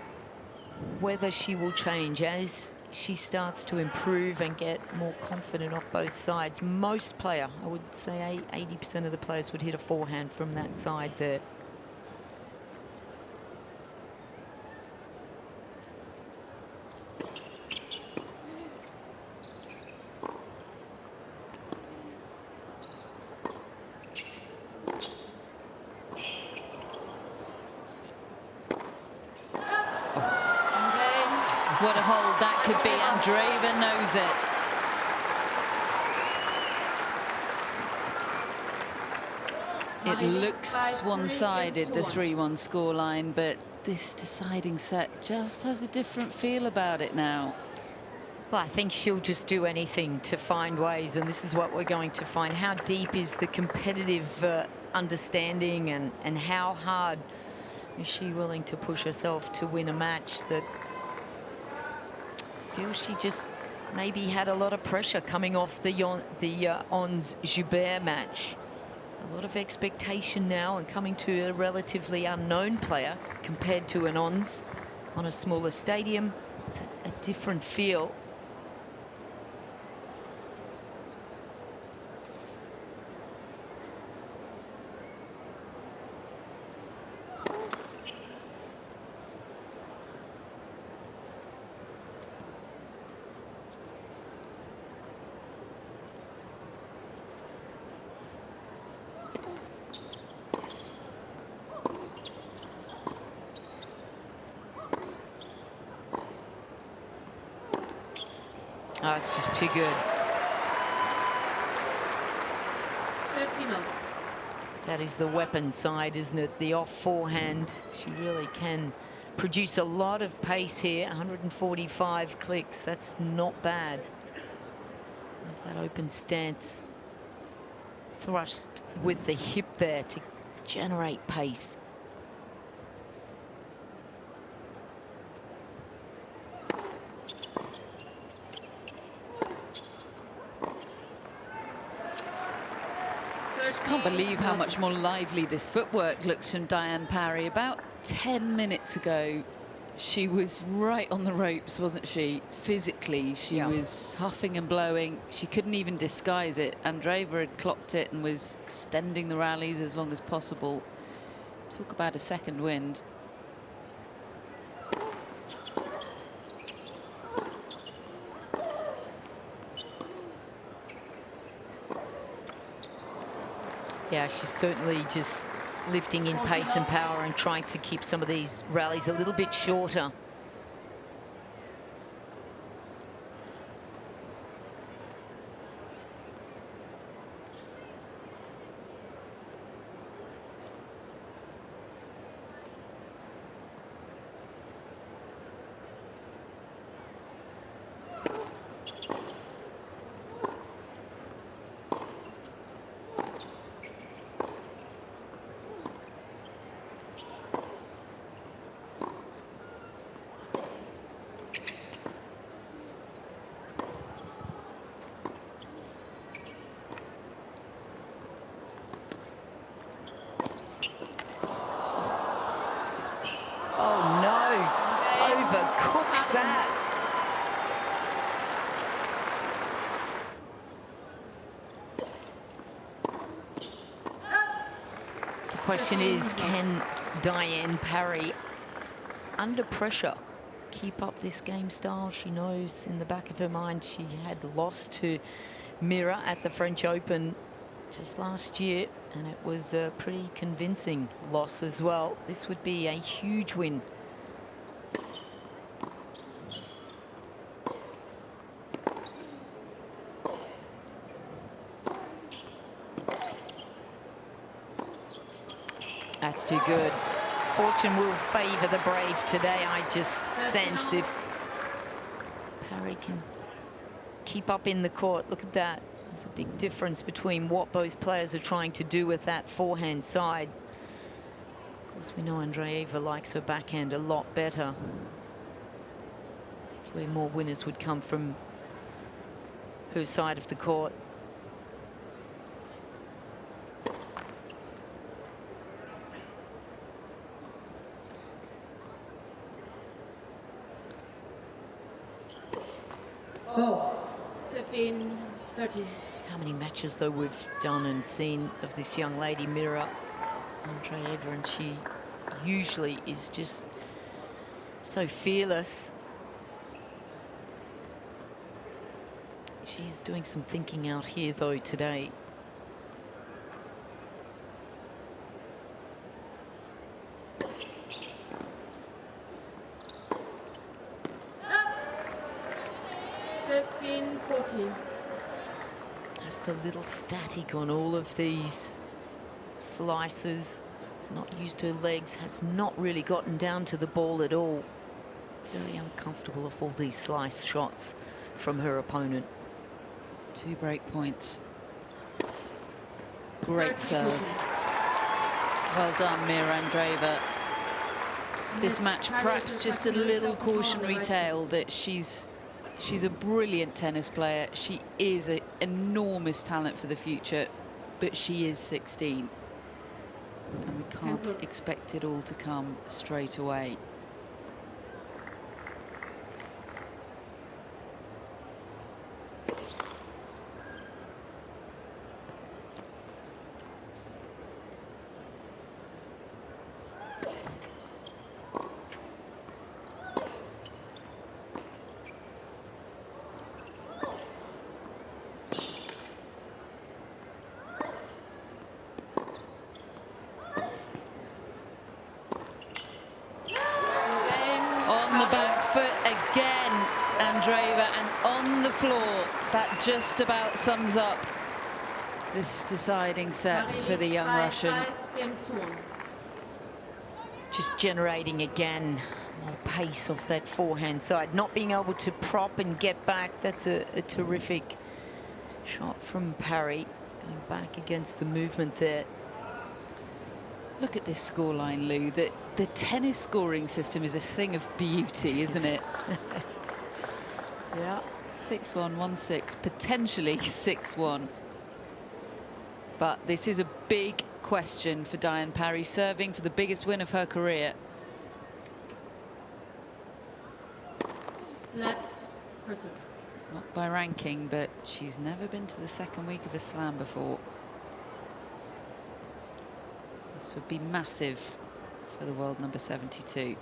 whether she will change as she starts to improve and get more confident off both sides. Most player, I would say 80% of the players would hit a forehand from that side there. What a hold that could be. Andreeva knows it. It looks one-sided, the 3-1 scoreline, but this deciding set just has a different feel about it now. Well, I think she'll just do anything to find ways, and this is what we're going to find. How deep is the competitive understanding, and how hard is she willing to push herself to win a match that she just maybe had a lot of pressure coming off the Ons-Joubert match. A lot of expectation now, and coming to a relatively unknown player compared to an Ons on a smaller stadium. It's a different feel. Oh, it's just too good. That is the weapon side, isn't it? The off forehand. She really can produce a lot of pace here. 145 clicks. That's not bad. There's that open stance. Thrust with the hip there to generate pace. Can't believe how much more lively this footwork looks from Diane Parry. About 10 minutes ago, she was right on the ropes, wasn't she? Physically, she was huffing and blowing. She couldn't even disguise it. Andreeva had clocked it and was extending the rallies as long as possible. Talk about a second wind. Yeah, she's certainly just lifting in pace and power and trying to keep some of these rallies a little bit shorter. Overcooks that. The question is, can Diane Parry, under pressure, keep up this game style? She knows in the back of her mind she had lost to Mirra at the French Open just last year, and it was a pretty convincing loss as well. This would be a huge win. That's too good. Fortune will favour the brave today. I just sense if Parry can keep up in the court. Look at that. There's a big difference between what both players are trying to do with that forehand side. Of course, we know Andreeva likes her backhand a lot better. That's where more winners would come from her side of the court. 30. How many matches, though, we've done and seen of this young lady, Mirra Andreeva, and she usually is just so fearless. She's doing some thinking out here, though, today. Just a little static on all of these slices. He's not used to her legs, has not really gotten down to the ball at all. Very uncomfortable of all these slice shots from her opponent. 2 break points. Great serve. Well done, Mirra Andreeva. This match, perhaps just a little cautionary tale that she's a brilliant tennis player. She is an enormous talent for the future, but she is 16. And we can't expect it all to come straight away. Andreeva, and on the floor. That just about sums up this deciding set for the young Russian. Just generating again more pace off that forehand side, not being able to prop and get back. That's a terrific shot from Parry, going back against the movement there. Look at this scoreline, Lou. The tennis scoring system is a thing of beauty, isn't it? Yeah. 6-1, 1-6, potentially 6-1. But this is a big question for Diane Parry, serving for the biggest win of her career. Let's proceed. Not by ranking, but she's never been to the second week of a slam before. This would be massive for the world number 72.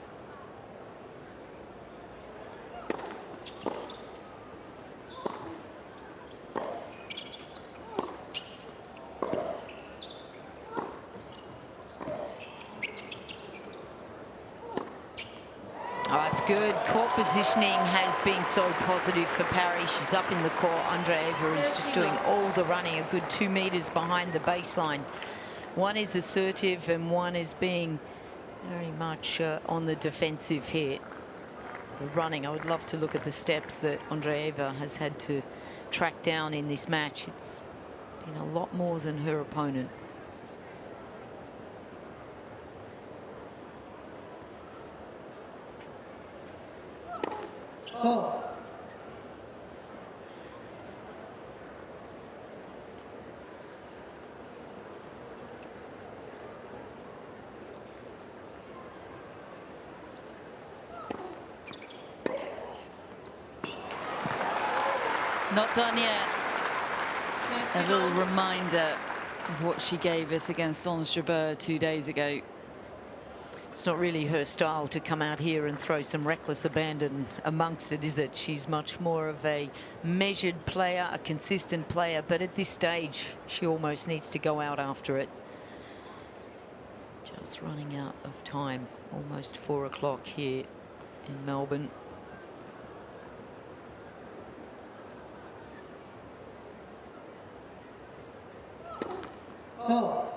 Good. Court positioning has been so positive for Parry. She's up in the court. Andreeva is just doing all the running, a good 2 meters behind the baseline. One is assertive and one is being very much on the defensive here. The running, I would love to look at the steps that Andreeva has had to track down in this match. It's been a lot more than her opponent. Oh. Not done yet. A little reminder of what she gave us against Ons Jabeur 2 days ago. It's not really her style to come out here and throw some reckless abandon amongst it, is it? She's much more of a measured player, a consistent player, but at this stage, she almost needs to go out after it. Just running out of time, almost 4 o'clock here in Melbourne. Oh.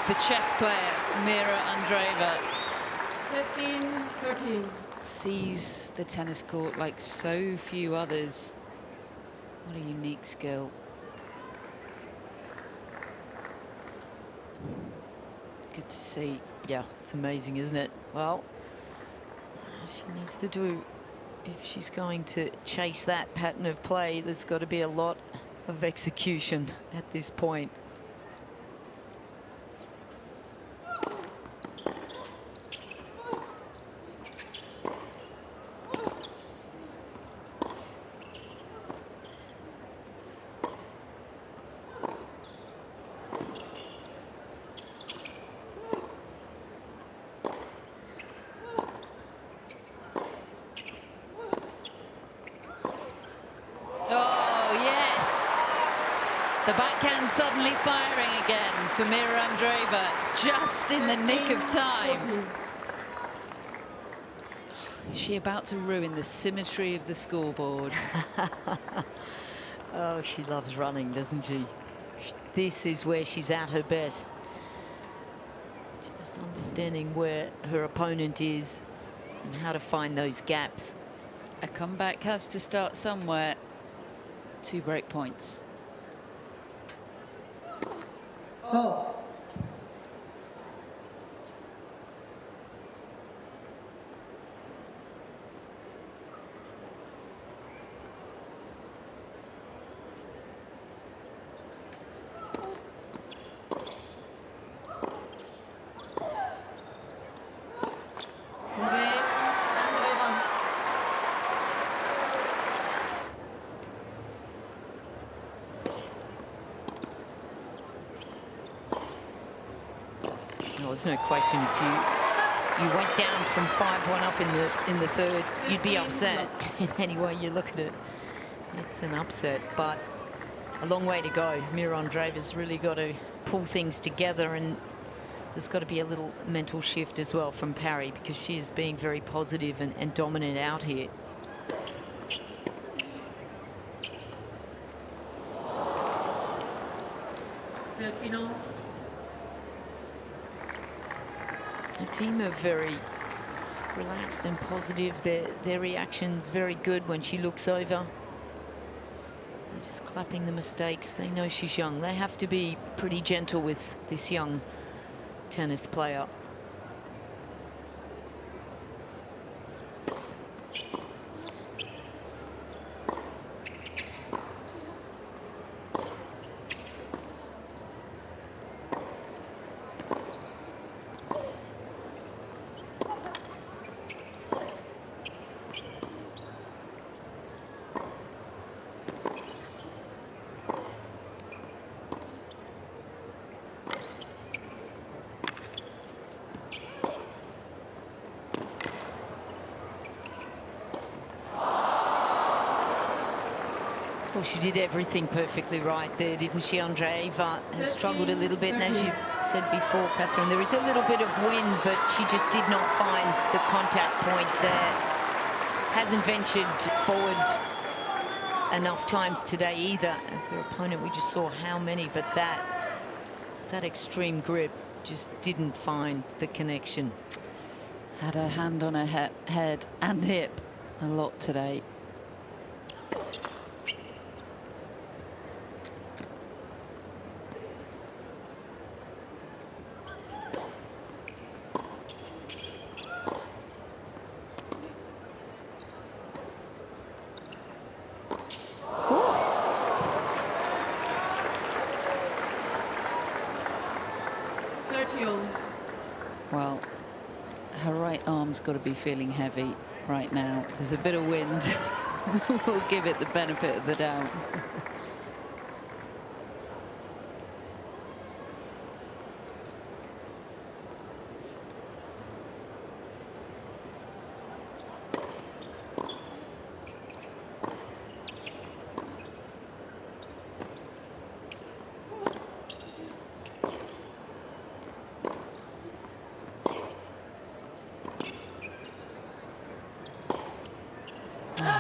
The chess player, Mirra Andreeva, 15-13. sees the tennis court like so few others. What a unique skill. Good to see. Yeah, it's amazing, isn't it? Well, she needs to do, if she's going to chase that pattern of play, there's got to be a lot of execution at this point. The backhand suddenly firing again for Mirra Andreeva, just in the nick of time. Is she about to ruin the symmetry of the scoreboard? Oh, she loves running, doesn't she? This is where she's at her best. Just understanding where her opponent is and how to find those gaps. A comeback has to start somewhere. 2 break points. Oh. There's no question if you went down from 5-1 up in the third, you'd be upset. Any way you look at it, it's an upset, but a long way to go. Mirra Andreeva's really got to pull things together, and there's got to be a little mental shift as well from Parry, because she is being very positive and dominant out here. Filipino. A team are very relaxed and positive. Their reaction's very good when she looks over. They're just clapping the mistakes. They know she's young. They have to be pretty gentle with this young tennis player. Well, she did everything perfectly right there, didn't she? Andreeva has struggled a little bit, and as you said before, Catherine, there is a little bit of wind, but she just did not find the contact point there. Hasn't ventured forward enough times today either. As her opponent, we just saw how many, but that extreme grip just didn't find the connection. Had her hand on her head and hip a lot today. Well, her right arm's got to be feeling heavy right now. There's a bit of wind. We'll give it the benefit of the doubt.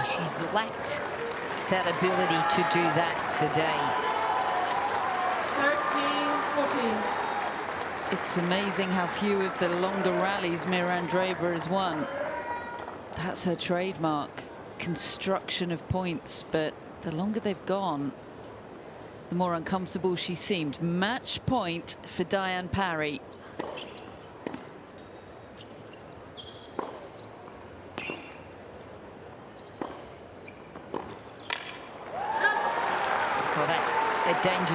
She's lacked that ability to do that today. 13-14. It's amazing how few of the longer rallies Mirra Andreeva has won. That's her trademark, construction of points, but the longer they've gone, the more uncomfortable she seemed. Match point for Diane Parry.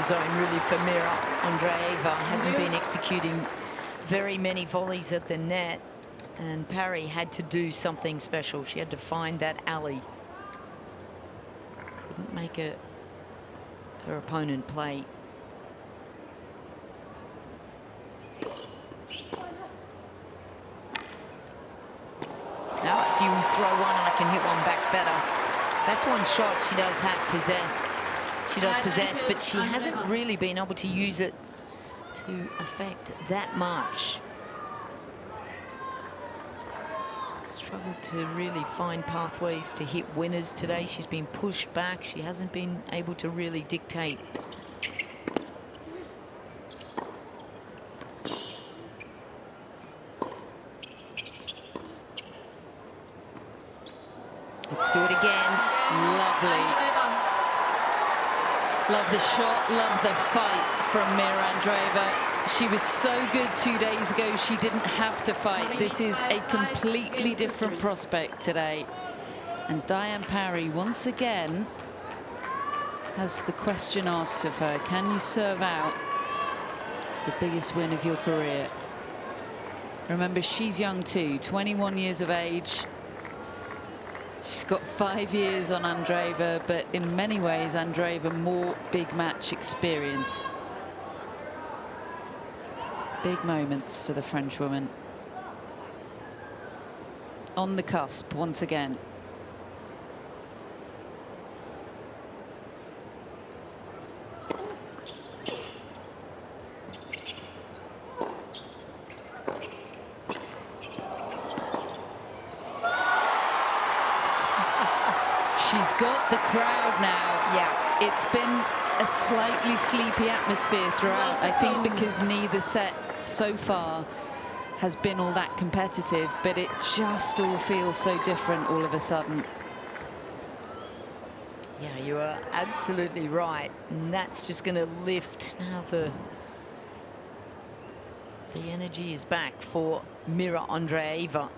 zone, really, for Mirra Andreeva. Hasn't been executing very many volleys at the net. And Parry had to do something special. She had to find that alley. Couldn't make her opponent play. Now, if you throw one, I can hit one back better. That's one shot she does have possessed. She does possess, but she hasn't really been able to use it to affect that much. Struggled to really find pathways to hit winners today. She's been pushed back. She hasn't been able to really dictate. Let's do it again. Lovely. Love the shot, love the fight from Mirra Andreeva. She was so good 2 days ago, she didn't have to fight. This is a completely different prospect today. And Diane Parry, once again, has the question asked of her. Can you serve out the biggest win of your career? Remember, she's young too, 21 years of age. She's got 5 years on Andreeva, but in many ways, Andreeva more big match experience. Big moments for the French woman. On the cusp once again. She's got the crowd now. Yeah. It's been a slightly sleepy atmosphere throughout, I think, because neither set so far has been all that competitive, but it just all feels so different all of a sudden. Yeah, you are absolutely right. And that's just going to lift now. The energy is back for Mirra Andreeva.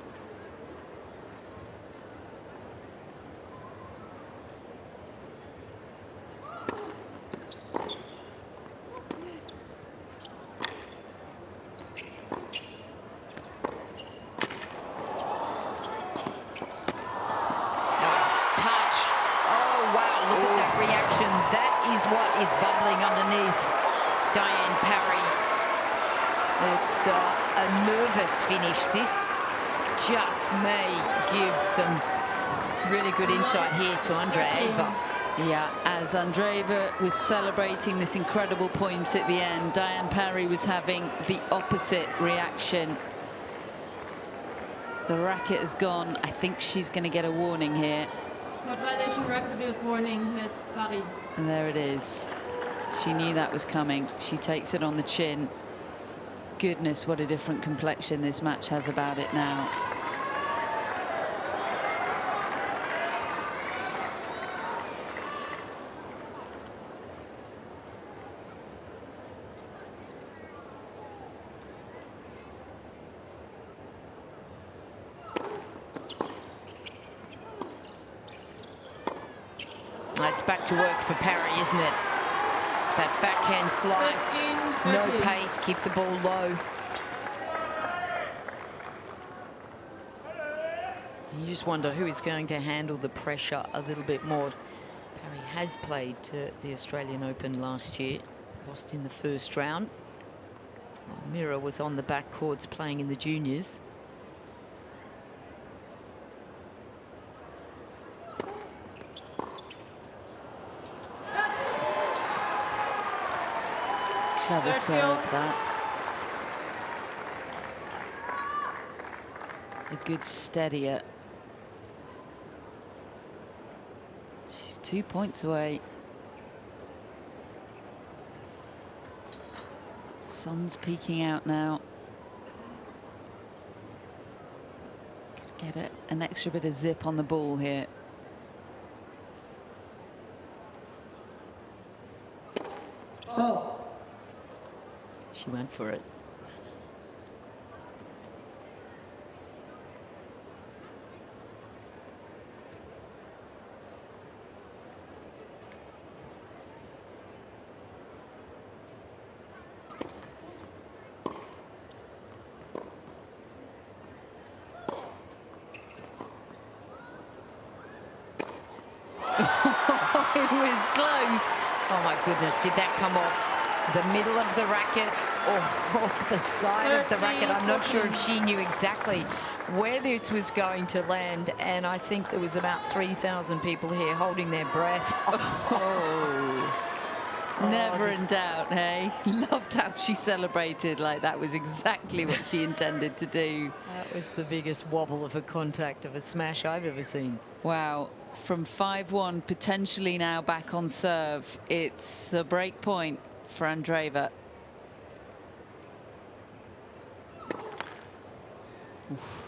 What is bubbling underneath Diane Parry? It's a nervous finish. This just may give some really good insight here to Andreeva. Yeah, as Andreeva was celebrating this incredible point at the end, Diane Parry was having the opposite reaction. The racket has gone. I think she's going to get a warning here. Court violation, racket abuse warning, Miss Parry. And there it is. She knew that was coming. She takes it on the chin. Goodness, what a different complexion this match has about it now. It's back to work for Parry, isn't it? It's that backhand slice. 13, No pace, keep the ball low. You just wonder who is going to handle the pressure a little bit more. Parry has played the Australian Open last year, lost in the first round. Well, Mirra was on the back courts playing in the juniors. Clever serve, that. A good steadier. She's 2 points away. Sun's peeking out now. Could get an extra bit of zip on the ball here. Oh. She went for it. Oh my goodness, did that come off the middle of the racket or the side of the racket? I'm not sure if she knew exactly where this was going to land, and I think there was about 3,000 people here holding their breath. Never in doubt, hey? Loved how she celebrated like that was exactly what she intended to do. That was the biggest wobble of a contact of a smash I've ever seen. Wow, from 5-1, potentially now back on serve. It's a break point for Andreeva. Oof.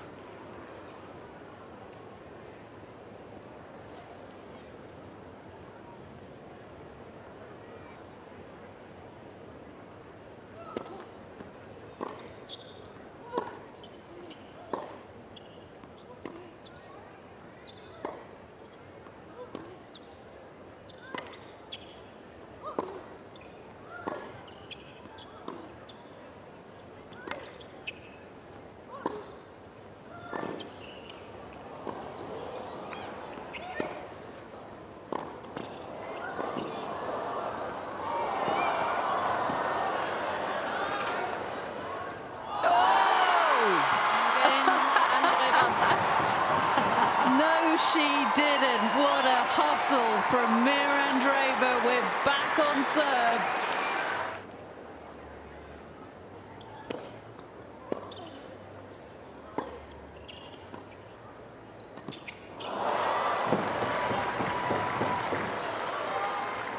She didn't. What a hustle from Mirra Andreeva. We're back on serve.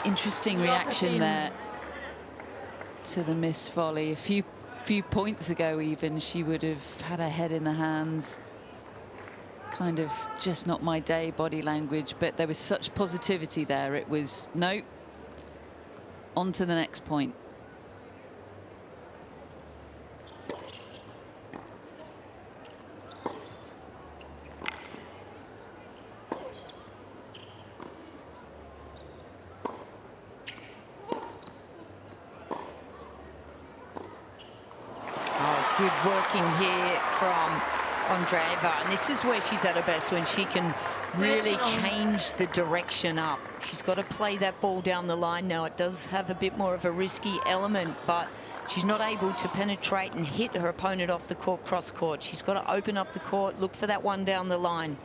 Interesting reaction there to the missed volley. A few points ago even, she would have had her head in the hands. Kind of just not my day body language, but there was such positivity there. It was, no, on to the next point. Oh, good working here from Andreeva, and this is where she's at her best, when she can really change the direction up. She's got to play that ball down the line. Now it does have a bit more of a risky element, but she's not able to penetrate and hit her opponent off the court, cross court. She's got to open up the court, look for that one down the line.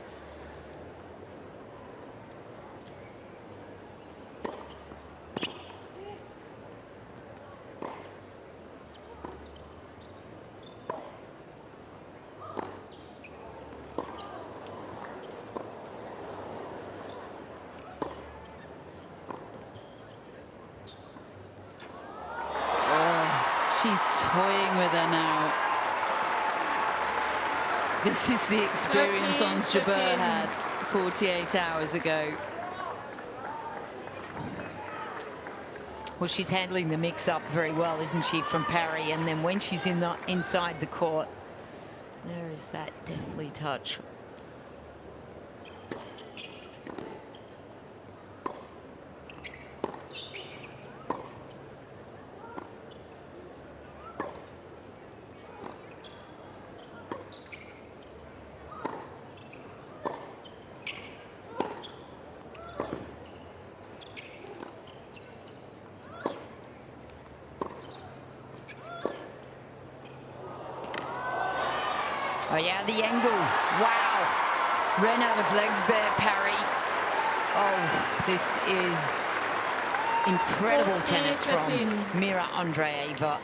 She's toying with her now. This is the experience Ons Jabeur had 48 hours ago. Well, she's handling the mix-up very well, isn't she, from Parry? And then when she's inside the court, there is that deftly touch. Oh yeah, the angle. Wow. Ran out of legs there, Parry. Oh, this is incredible tennis from Mirra Andreeva.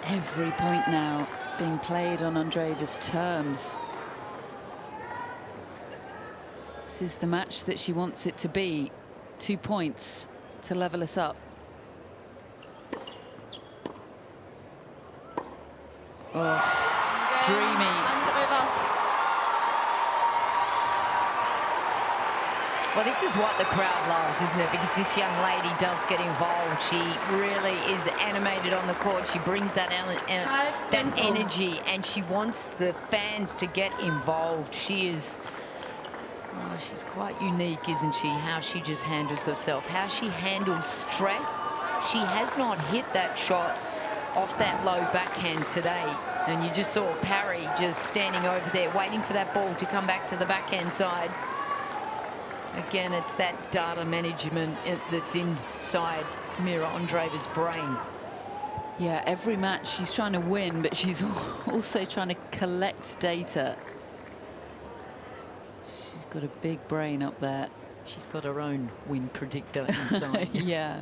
Every point now being played on Andreeva's terms. This is the match that she wants it to be. 2 points to level us up. Oh, dreamy. Well, this is what the crowd loves, isn't it? Because this young lady does get involved. She really is animated on the court. She brings that energy, and she wants the fans to get involved. She is... Oh, she's quite unique, isn't she? How she just handles herself, how she handles stress. She has not hit that shot off that low backhand today. And you just saw Parry just standing over there, waiting for that ball to come back to the backhand side. Again, it's that data management that's inside Mirra Andreeva's brain. Yeah, every match she's trying to win, but she's also trying to collect data. She's got a big brain up there. She's got her own win predictor inside. Yeah.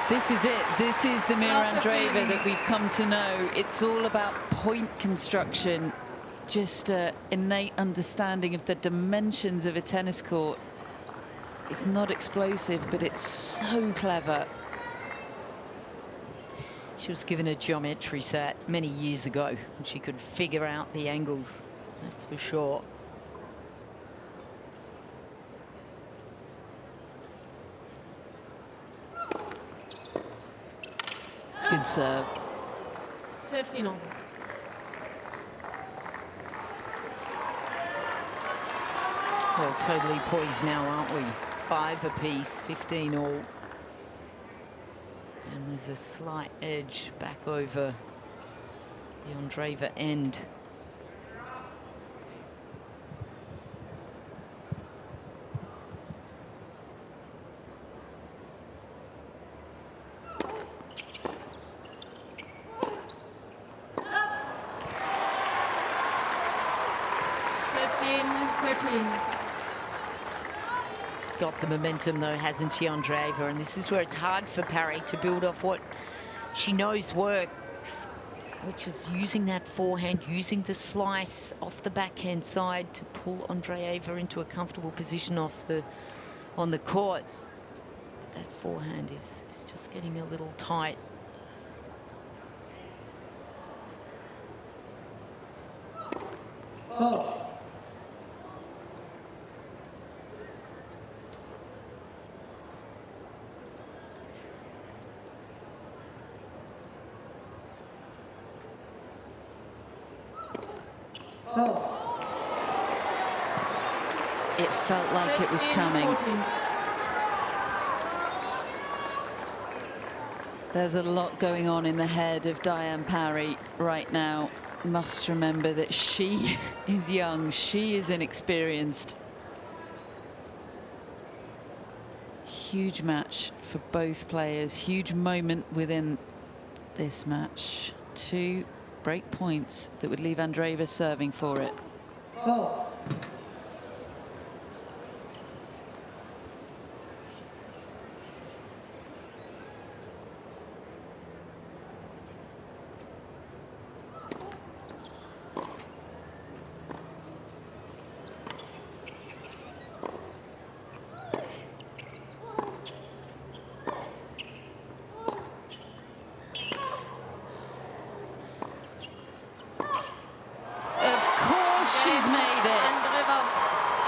This is it. This is the Mirra Andreeva that we've come to know. It's all about point construction, just an innate understanding of the dimensions of a tennis court. It's not explosive, but it's so clever. She was given a geometry set many years ago, and she could figure out the angles, that's for sure. Good serve. 15 all. Well, totally poised now, aren't we? 5 apiece, 15 all. And there's a slight edge back over the Andreeva end. Got the momentum though, hasn't she, Andreeva? And this is where it's hard for Parry to build off what she knows works, which is using that forehand, using the slice off the backhand side to pull Andreeva into a comfortable position on the court. But that forehand is just getting a little tight. Oh. It felt like it was coming. 14. There's a lot going on in the head of Diane Parry right now. Must remember that she is young, she is inexperienced. Huge match for both players, huge moment within this match. 2 break points that would leave Andreeva serving for it. Oh.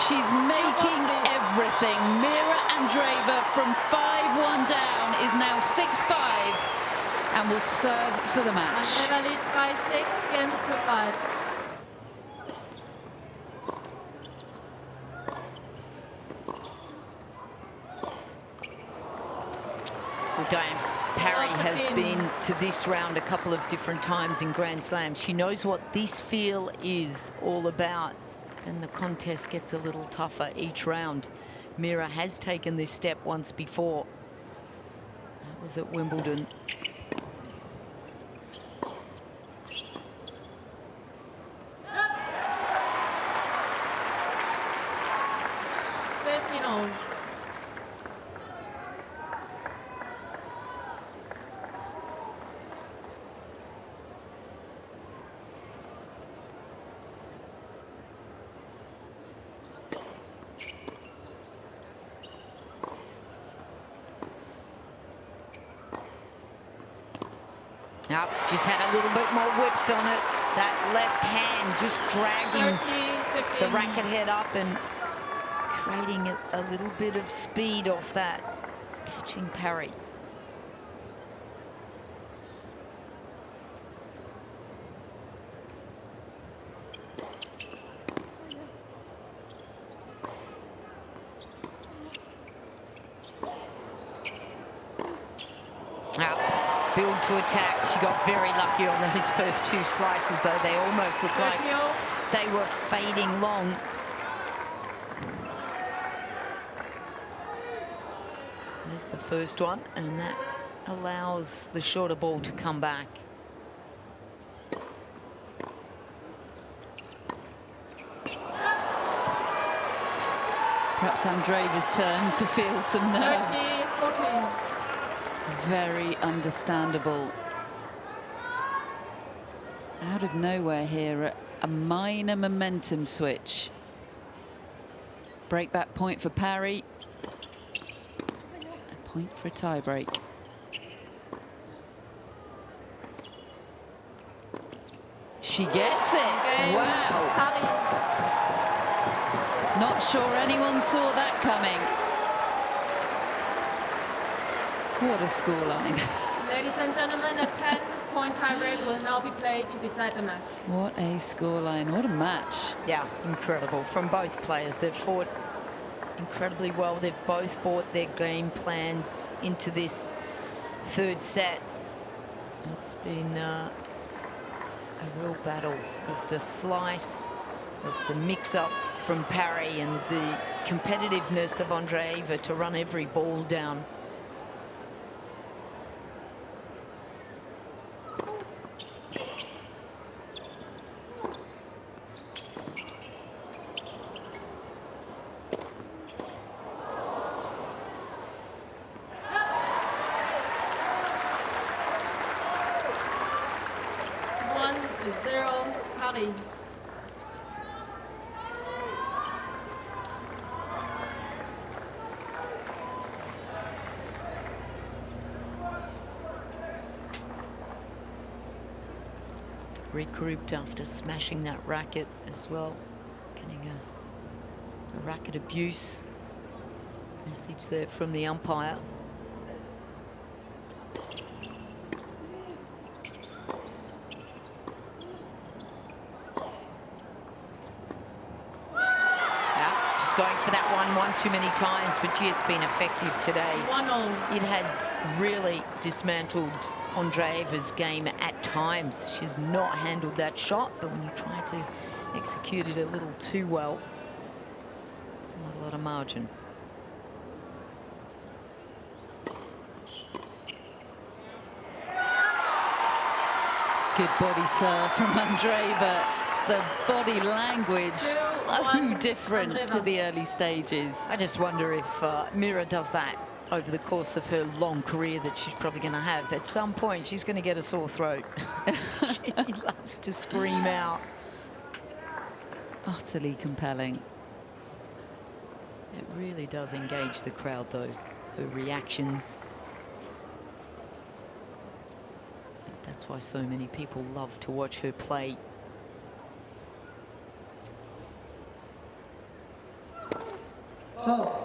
She's making everything. Mirra Andreeva from 5-1 down is now 6-5 and will serve for the match. Andreeva leads by 6 games to 5. Well, Diane Parry has been to this round a couple of different times in Grand Slams. She knows what this feel is all about. And the contest gets a little tougher each round. Mirra has taken this step once before. That was at Wimbledon. Up, just had a little bit more width on it. That left hand just dragging 30, the racket head up and trading a little bit of speed off that catching Parry. Build to attack. She got very lucky on those first two slices, though. They almost looked like they were fading long. There's the first one, and that allows the shorter ball to come back. Perhaps Andreeva's turn to feel some nerves. 30-14. Very understandable. Out of nowhere here, a minor momentum switch. Breakback point for Parry. A point for a tiebreak. She gets it. Okay. Wow. Parry. Not sure anyone saw that coming. What a scoreline. Ladies and gentlemen, a 10-point tiebreak will now be played to decide the match. What a scoreline. What a match. Yeah, incredible from both players. They've fought incredibly well. They've both brought their game plans into this third set. It's been a real battle of the slice, of the mix-up from Parry and the competitiveness of Andreeva to run every ball down. Regrouped after smashing that racket as well, getting a racket abuse message there from the umpire. Just going for that one too many times, but gee, it's been effective today. 1-0. It has really dismantled Andreeva's game at times. She's not handled that shot, but when you try to execute it a little too well, not a lot of margin. Good body serve from Andreeva. The body language so different to the early stages. I just wonder if Mirra does that over the course of her long career that she's probably going to have. At some point, she's going to get a sore throat. She loves to scream out. Utterly compelling. It really does engage the crowd, though, her reactions. That's why so many people love to watch her play. Oh.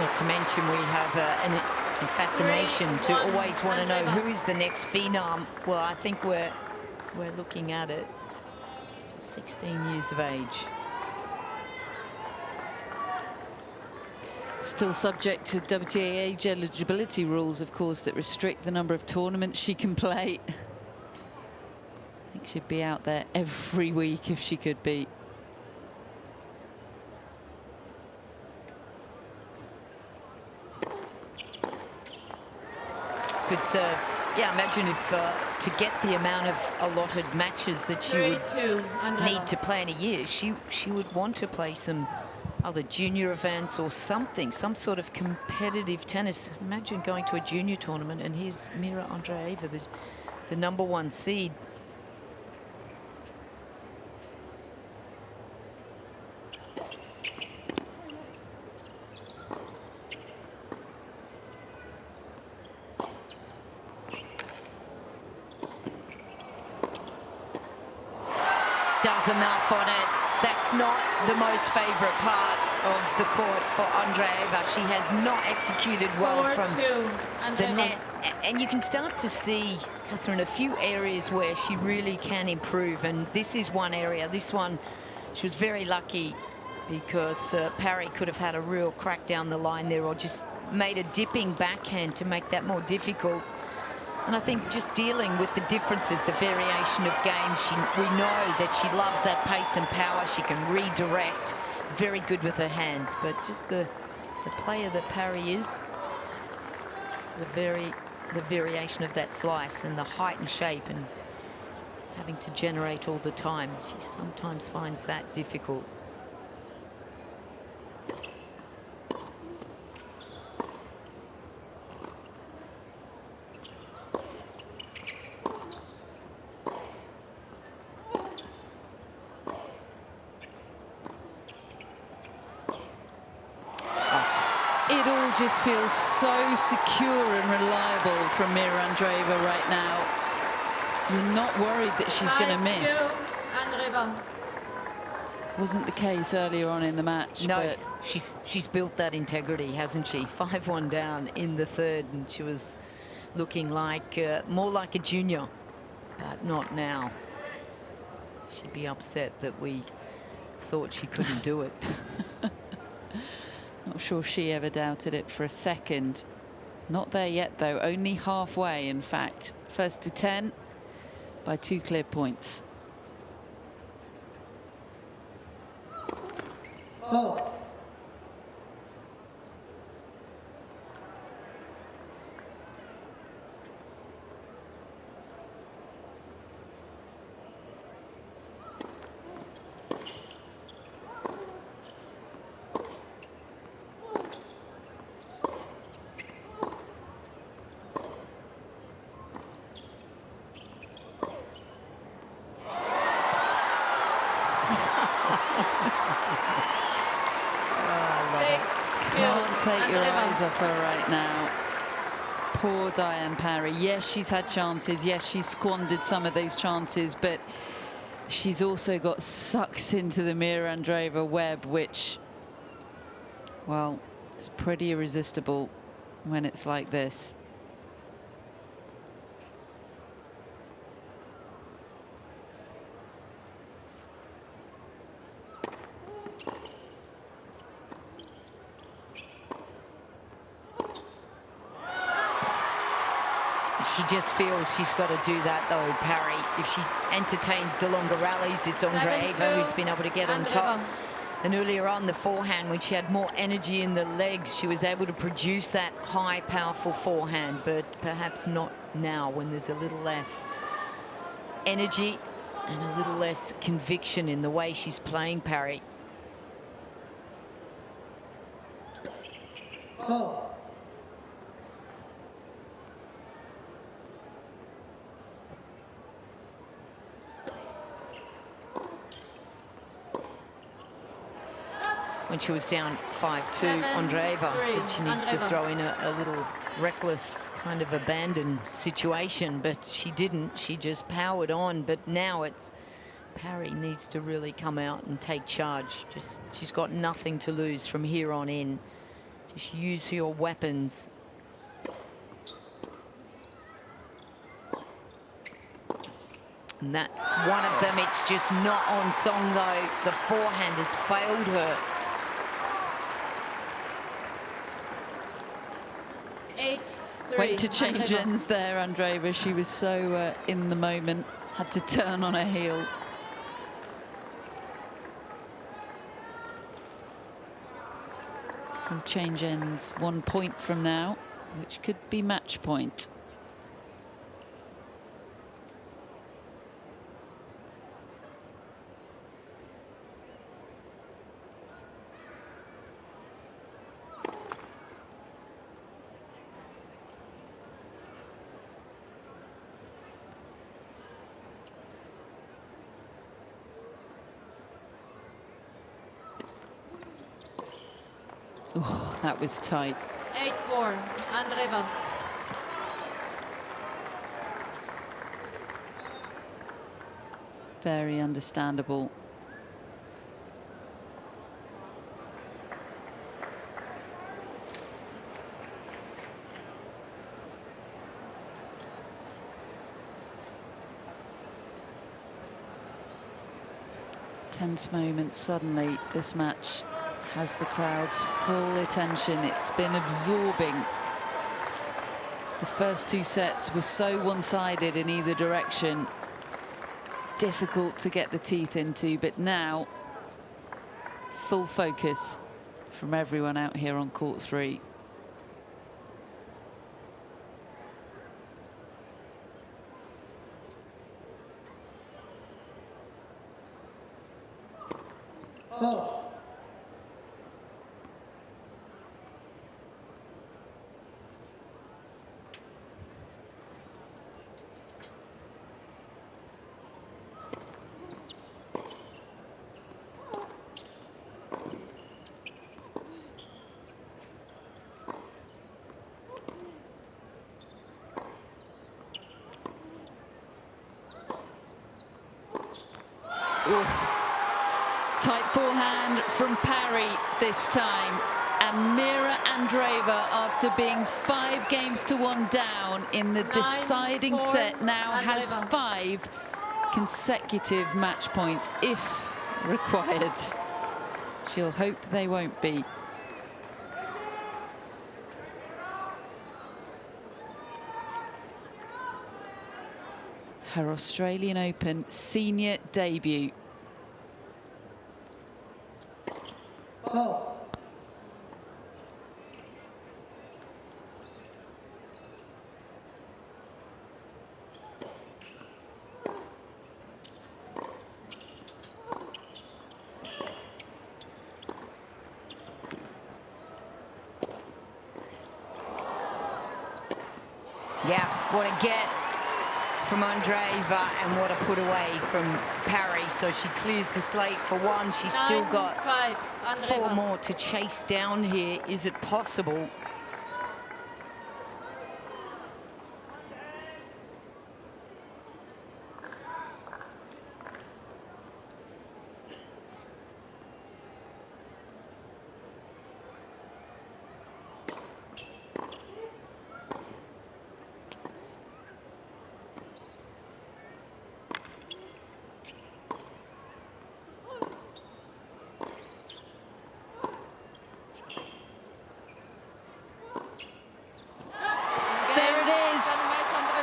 Not to mention we have a fascination to always want to know who is the next phenom. Well, I think we're looking at it. 16 years of age. Still subject to WTA age eligibility rules, of course, that restrict the number of tournaments she can play. I think she'd be out there every week if she could be. Good serve. Yeah, imagine if to get the amount of allotted matches that you would need to play in a year, she would want to play some other junior events or something, some sort of competitive tennis. Imagine going to a junior tournament and here's Mirra Andreeva, the #1 seed. Does enough on it. That's not the most favourite part of the court for Andreeva. She has not executed well from the net. And you can start to see, Catherine, a few areas where she really can improve. And this is one area. This one, she was very lucky because Parry could have had a real crack down the line there or just made a dipping backhand to make that more difficult. And I think just dealing with the differences, the variation of games, we know that she loves that pace and power. She can redirect, very good with her hands. But just the player that Parry is, the variation of that slice and the height and shape and having to generate all the time, she sometimes finds that difficult. It all just feels so secure and reliable from Mirra Andreeva right now. You're not worried that she's going to miss. Wasn't the case earlier on in the match. No, but she's built that integrity, hasn't she? 5-1 down in the third, and she was looking like more like a junior, but not now. She'd be upset that we thought she couldn't do it. Not sure she ever doubted it for a second. Not there yet, though. Only halfway, in fact. First to 10 by 2 clear points. Oh. Take your eyes off her right now. Poor Diane Parry. Yes, she's had chances. Yes, she's squandered some of those chances, but she's also got sucked into the Mirra Andreeva web, which, well, it's pretty irresistible when it's like this. She just feels she's got to do that, though, Parry. If she entertains the longer rallies, it's Andreeva who's been able to get on top. And earlier on, the forehand, when she had more energy in the legs, she was able to produce that high, powerful forehand, but perhaps not now when there's a little less energy and a little less conviction in the way she's playing Parry. Oh. When she was down 5-2, Andreeva said she needs to throw in a little reckless kind of abandon situation, but she didn't. She just powered on. But now it's Parry needs to really come out and take charge. She's got nothing to lose from here on in. Just use your weapons. And that's one of them. It's just not on song, though. The forehand has failed her. 8-3. Went to change ends there, Andreeva. She was so in the moment, had to turn on her heel. We'll change ends 1 point from now, which could be match point. that was tight. 8-4, Andreeva. Very understandable. Tense moment. Suddenly this match has the crowd's full attention. It's been absorbing. The first two sets were so one-sided in either direction. Difficult to get the teeth into, but now full focus from everyone out here on court 3. Oh. Tight forehand from Parry this time, and Mirra Andreeva, after being 5-1 down in the deciding set, now has 5 consecutive match points if required. She'll hope they won't be. Her Australian Open senior debut. Oh. Yeah, what a get from Andreeva and what a put away from Parry. So she clears the slate for one. She's still got 4 more to chase down here. Is it possible?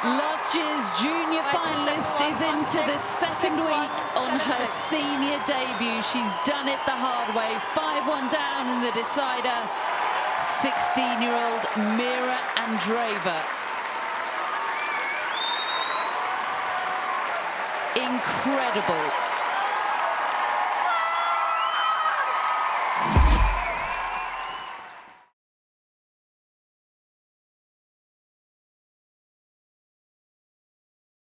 Last year's junior finalist is into the second week on her senior debut. She's done it the hard way. 5-1 down in the decider. 16-year-old Mirra Andreeva. Incredible.